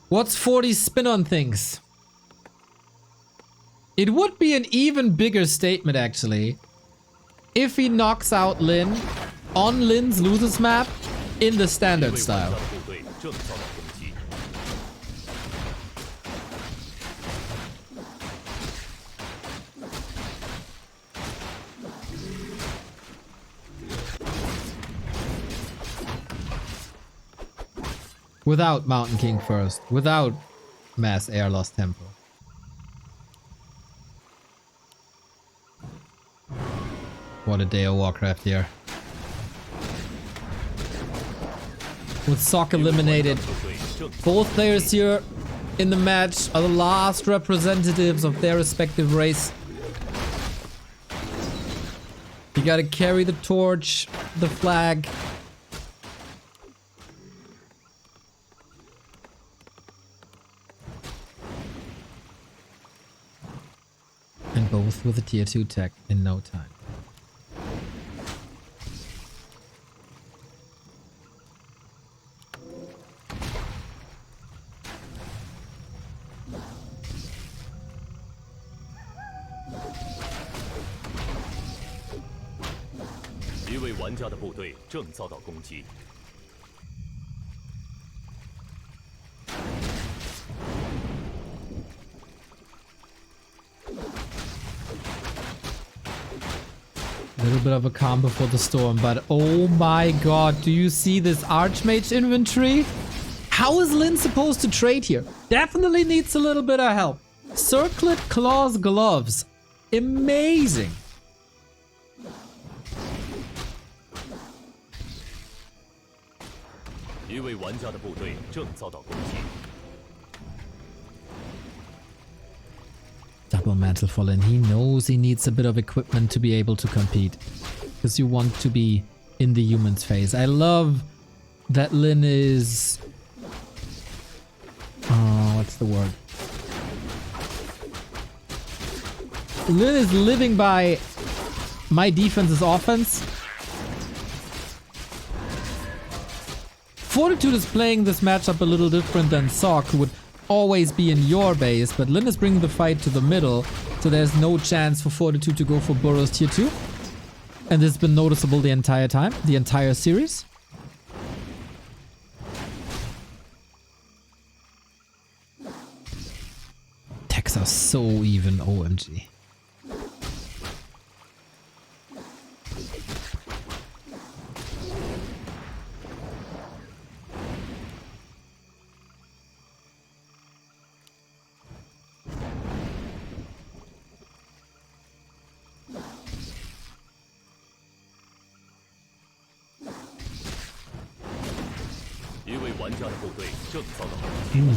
What's 40's spin on things? It would be an even bigger statement, actually, if he knocks out Lin on Lin's losers map in the standard style. Without Mountain King first. Without mass air loss tempo. What a day of Warcraft here. With Sok eliminated, both players here in the match are the last representatives of their respective race. You gotta carry the torch, the flag. And both with a tier 2 tech in no time. A little bit of a calm before the storm, but oh my god, do you see this Archmage inventory? How is Lyn supposed to trade here? Definitely needs a little bit of help. Circlet Claws Gloves. Amazing. Double mantle for Lyn. He knows he needs a bit of equipment to be able to compete. Because you want to be in the humans phase. I love that Lyn is... Oh, what's the word? Lyn is living by my defense is offense. Fortitude is playing this matchup a little different than Sok, who would always be in your base, but Lyn is bringing the fight to the middle, so there's no chance for Fortitude to go for Burrows tier 2. And this has been noticeable the entire time, the entire series. Techs are so even, OMG.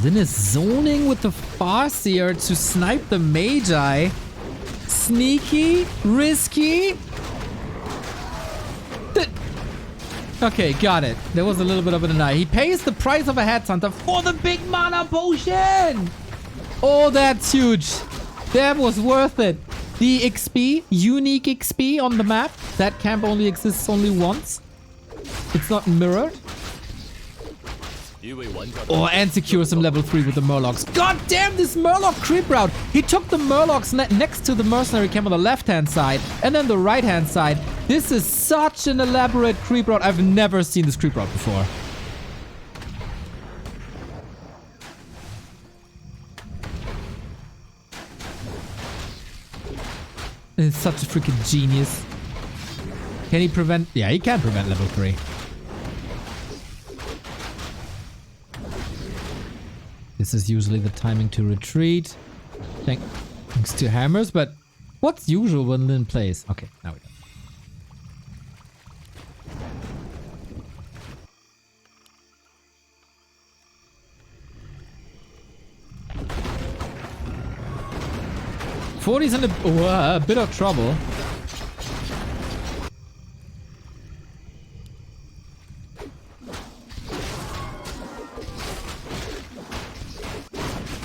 Lyn is zoning with the Farseer to snipe the Magi. Sneaky, risky. Okay, got it. There was a little bit of a deny. He pays the price of a Headhunter for the big mana potion. Oh, that's huge. That was worth it. The XP, unique XP on the map. That camp only exists only once. It's not mirrored. Oh, and secure some level 3 with the Murlocs. God damn, this Murloc creep route. He took the Murlocs next to the mercenary camp on the left-hand side and then the right-hand side. This is such an elaborate creep route. I've never seen this creep route before. It's such a freaking genius. Can he prevent? Yeah, he can prevent level 3. This is usually the timing to retreat. Thanks to hammers, but what's usual when Lyn plays? Okay, now we go. Forty's in a bit of trouble.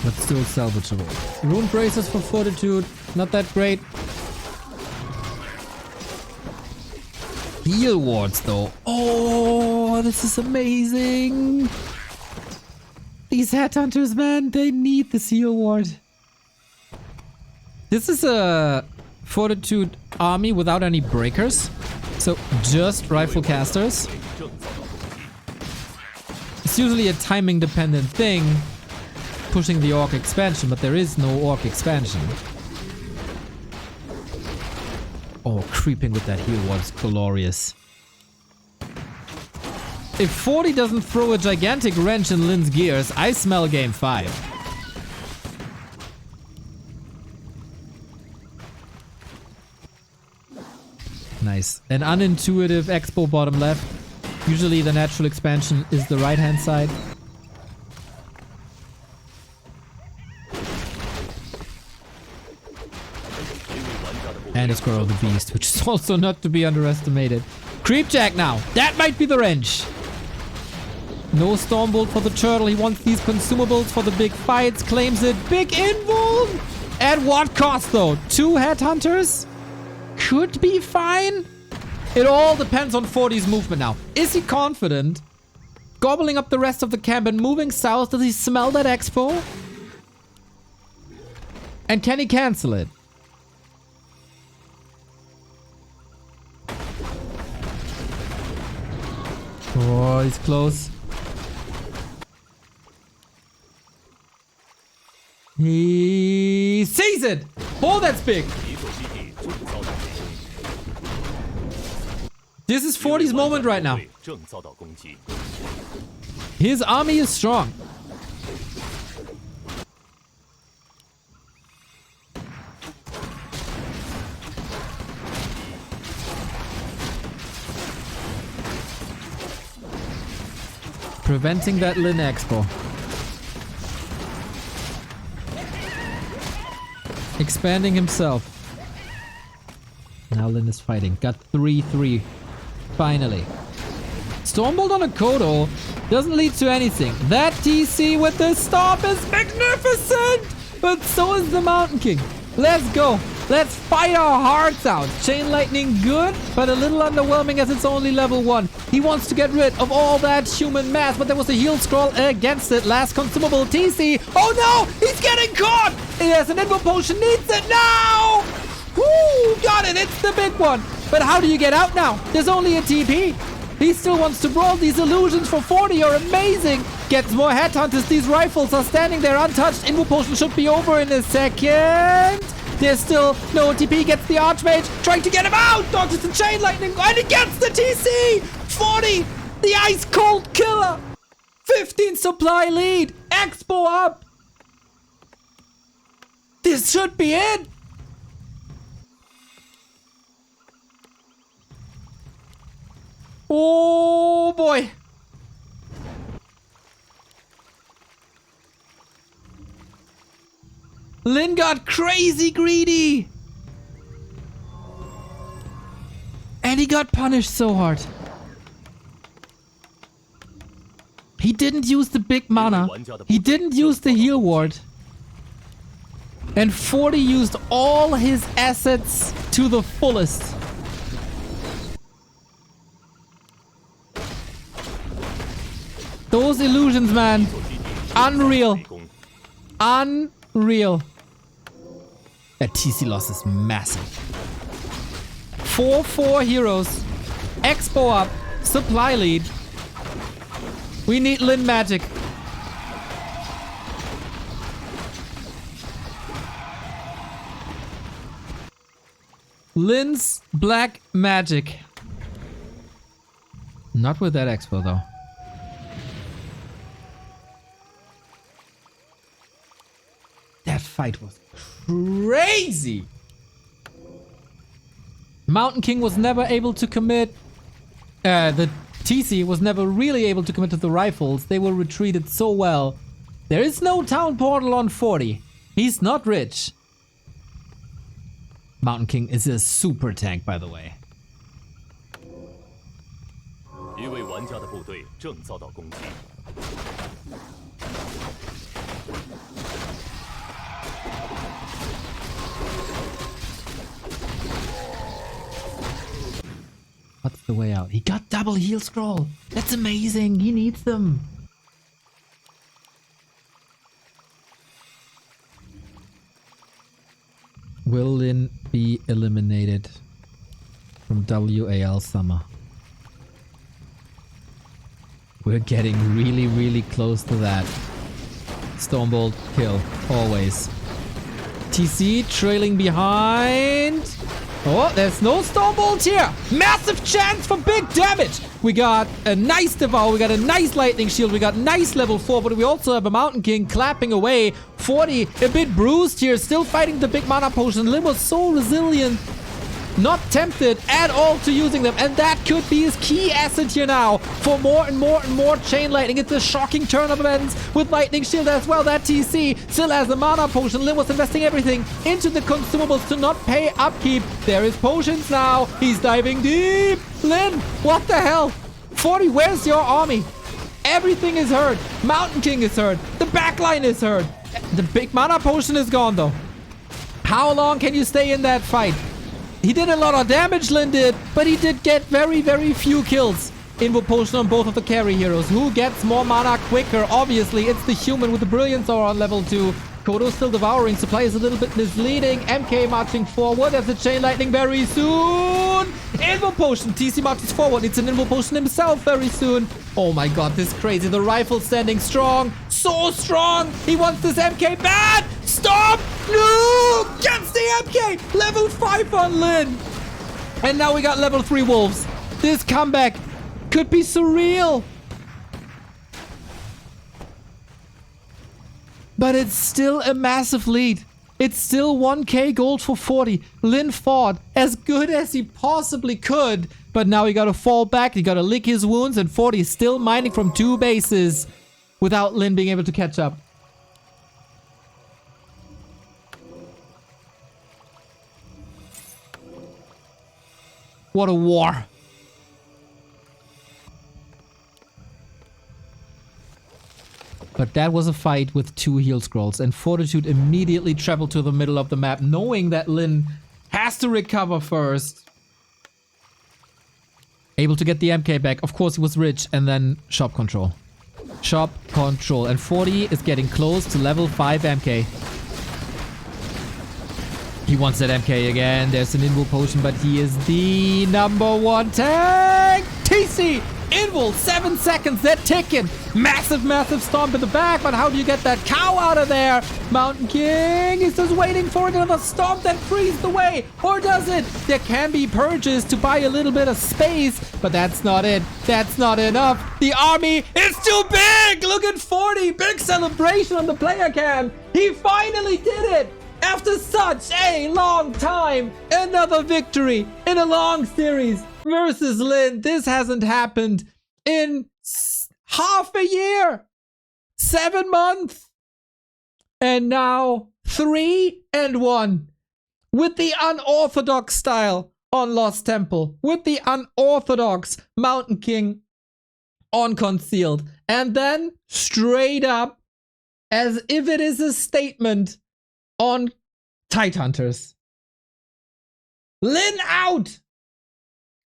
But still salvageable. Rune braces for Fortitude, not that great. Heal wards though. Oh, this is amazing. These Headhunters, man, they need this heal ward. This is a Fortitude army without any breakers. So just rifle casters. It's usually a timing dependent thing. Pushing the Orc expansion, but there is no Orc expansion. Oh, creeping with that heal was glorious. If 40 doesn't throw a gigantic wrench in Lin's gears, I smell game 5. Nice. An unintuitive expo bottom left. Usually the natural expansion is the right hand side. And a Squirrel the Beast, which is also not to be underestimated. Creepjack now. That might be the wrench. No Stormbolt for the turtle. He wants these consumables for the big fights. Claims it. Big invuln. At what cost though? 2 headhunters? Could be fine. It all depends on 40's movement now. Is he confident? Gobbling up the rest of the camp and moving south? Does he smell that expo? And can he cancel it? Oh, he's close. He sees it! Oh, that's big! This is 40's moment right now. His army is strong. Preventing that Lin Expo. Expanding himself. Now Lin is fighting. Got 3-3. Finally. Stormbolt on a Kodo doesn't lead to anything. That TC with the stop is magnificent! But so is the Mountain King. Let's go. Let's fight our hearts out. Chain Lightning good, but a little underwhelming as it's only level 1. He wants to get rid of all that human mass, but there was a heal scroll against it. Last consumable TC. Oh no! He's getting caught! It has an Invo Potion. Needs it now! Woo! Got it! It's the big one! But how do you get out now? There's only a TP. He still wants to brawl. These illusions for 40 are amazing. Gets more headhunters. These rifles are standing there untouched. Invo Potion should be over in a second. There's still no TP. Gets the Archmage. Trying to get him out. Dodges the Chain Lightning. And he gets the TC. 40. The Ice Cold Killer. 15 supply lead. Expo up. This should be it. Oh boy. Lin got crazy greedy. And he got punished so hard. He didn't use the big mana. He didn't use the heal ward. And 40 used all his assets to the fullest. Those illusions, man. Unreal. Unreal. That TC loss is massive. 4-4 heroes. Expo up. Supply lead. We need Lin magic. Lin's black magic. Not with that expo though. That fight was crazy. Mountain King was never able to commit. The TC was never really able to commit to the rifles. They were retreated so well. There is no town portal on 40. He's not rich. Mountain King is a super tank, by the way. What's the way out? He got double heal scroll. That's amazing. He needs them. Will Lin be eliminated from WAL Summer? We're getting really, really close to that. Stormbolt kill, always. TC trailing behind. Oh, there's no Stormbolt here. Massive chance for big damage. We got a nice Devour. We got a nice Lightning Shield. We got nice level 4. But we also have a Mountain King clapping away. 40, a bit bruised here. Still fighting the big mana potion. Lin was so resilient. Not tempted at all to using them. And that could be his key asset here now. For more and more and more Chain Lightning. It's a shocking turn of events with Lightning Shield as well. That TC still has a mana potion. Lin was investing everything into the consumables to not pay upkeep. There is potions now. He's diving deep. Lin, what the hell? 40, where's your army? Everything is hurt. Mountain King is hurt. The backline is hurt. The big mana potion is gone though. How long can you stay in that fight? He did a lot of damage, Lin did, but he did get very, very few kills. Invo potion on both of the carry heroes. Who gets more mana quicker? Obviously, it's the human with the Brilliance Aura on level 2. Kodo still devouring. Supply is a little bit misleading. MK marching forward as the Chain Lightning very soon. Invo potion. TC marches forward. It's an Invo potion himself very soon. Oh my god, this is crazy. The rifle standing strong. So strong. He wants this MK bad. Stop. No. Gets the MK. Level 5 on Lin. And now we got level 3 wolves. This comeback could be surreal. But it's still a massive lead. It's still 1k gold for 40. Lin fought as good as he possibly could. But now he gotta fall back. He gotta lick his wounds. And 40 is still mining from 2 bases without Lin being able to catch up. What a war. But that was a fight with 2 heal scrolls, and Fortitude immediately traveled to the middle of the map, knowing that Lin has to recover first. Able to get the MK back. Of course, he was rich, and then shop control. Shop control. And 40 is getting close to level 5 MK. He wants that MK again. There's an Invul potion, but he is the #1 tank. TC! Invul, 7 seconds, they're ticking. Massive, massive stomp in the back, but how do you get that cow out of there? Mountain King is just waiting for another stomp that frees the way. Or does it? There can be purges to buy a little bit of space, but that's not it. That's not enough. The army is too big. Look at 40. Big celebration on the player cam. He finally did it. After such a long time, another victory in a long series versus Lin. This hasn't happened in half a year, 7 months, and now 3-1 with the unorthodox style on Lost Temple, with the unorthodox Mountain King on Concealed, and then straight up, as if it is a statement, on Tidehunters. Lin out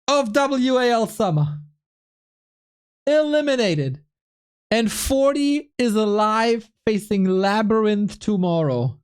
of WAL Summer. Eliminated. And 40 is alive facing Labyrinth tomorrow.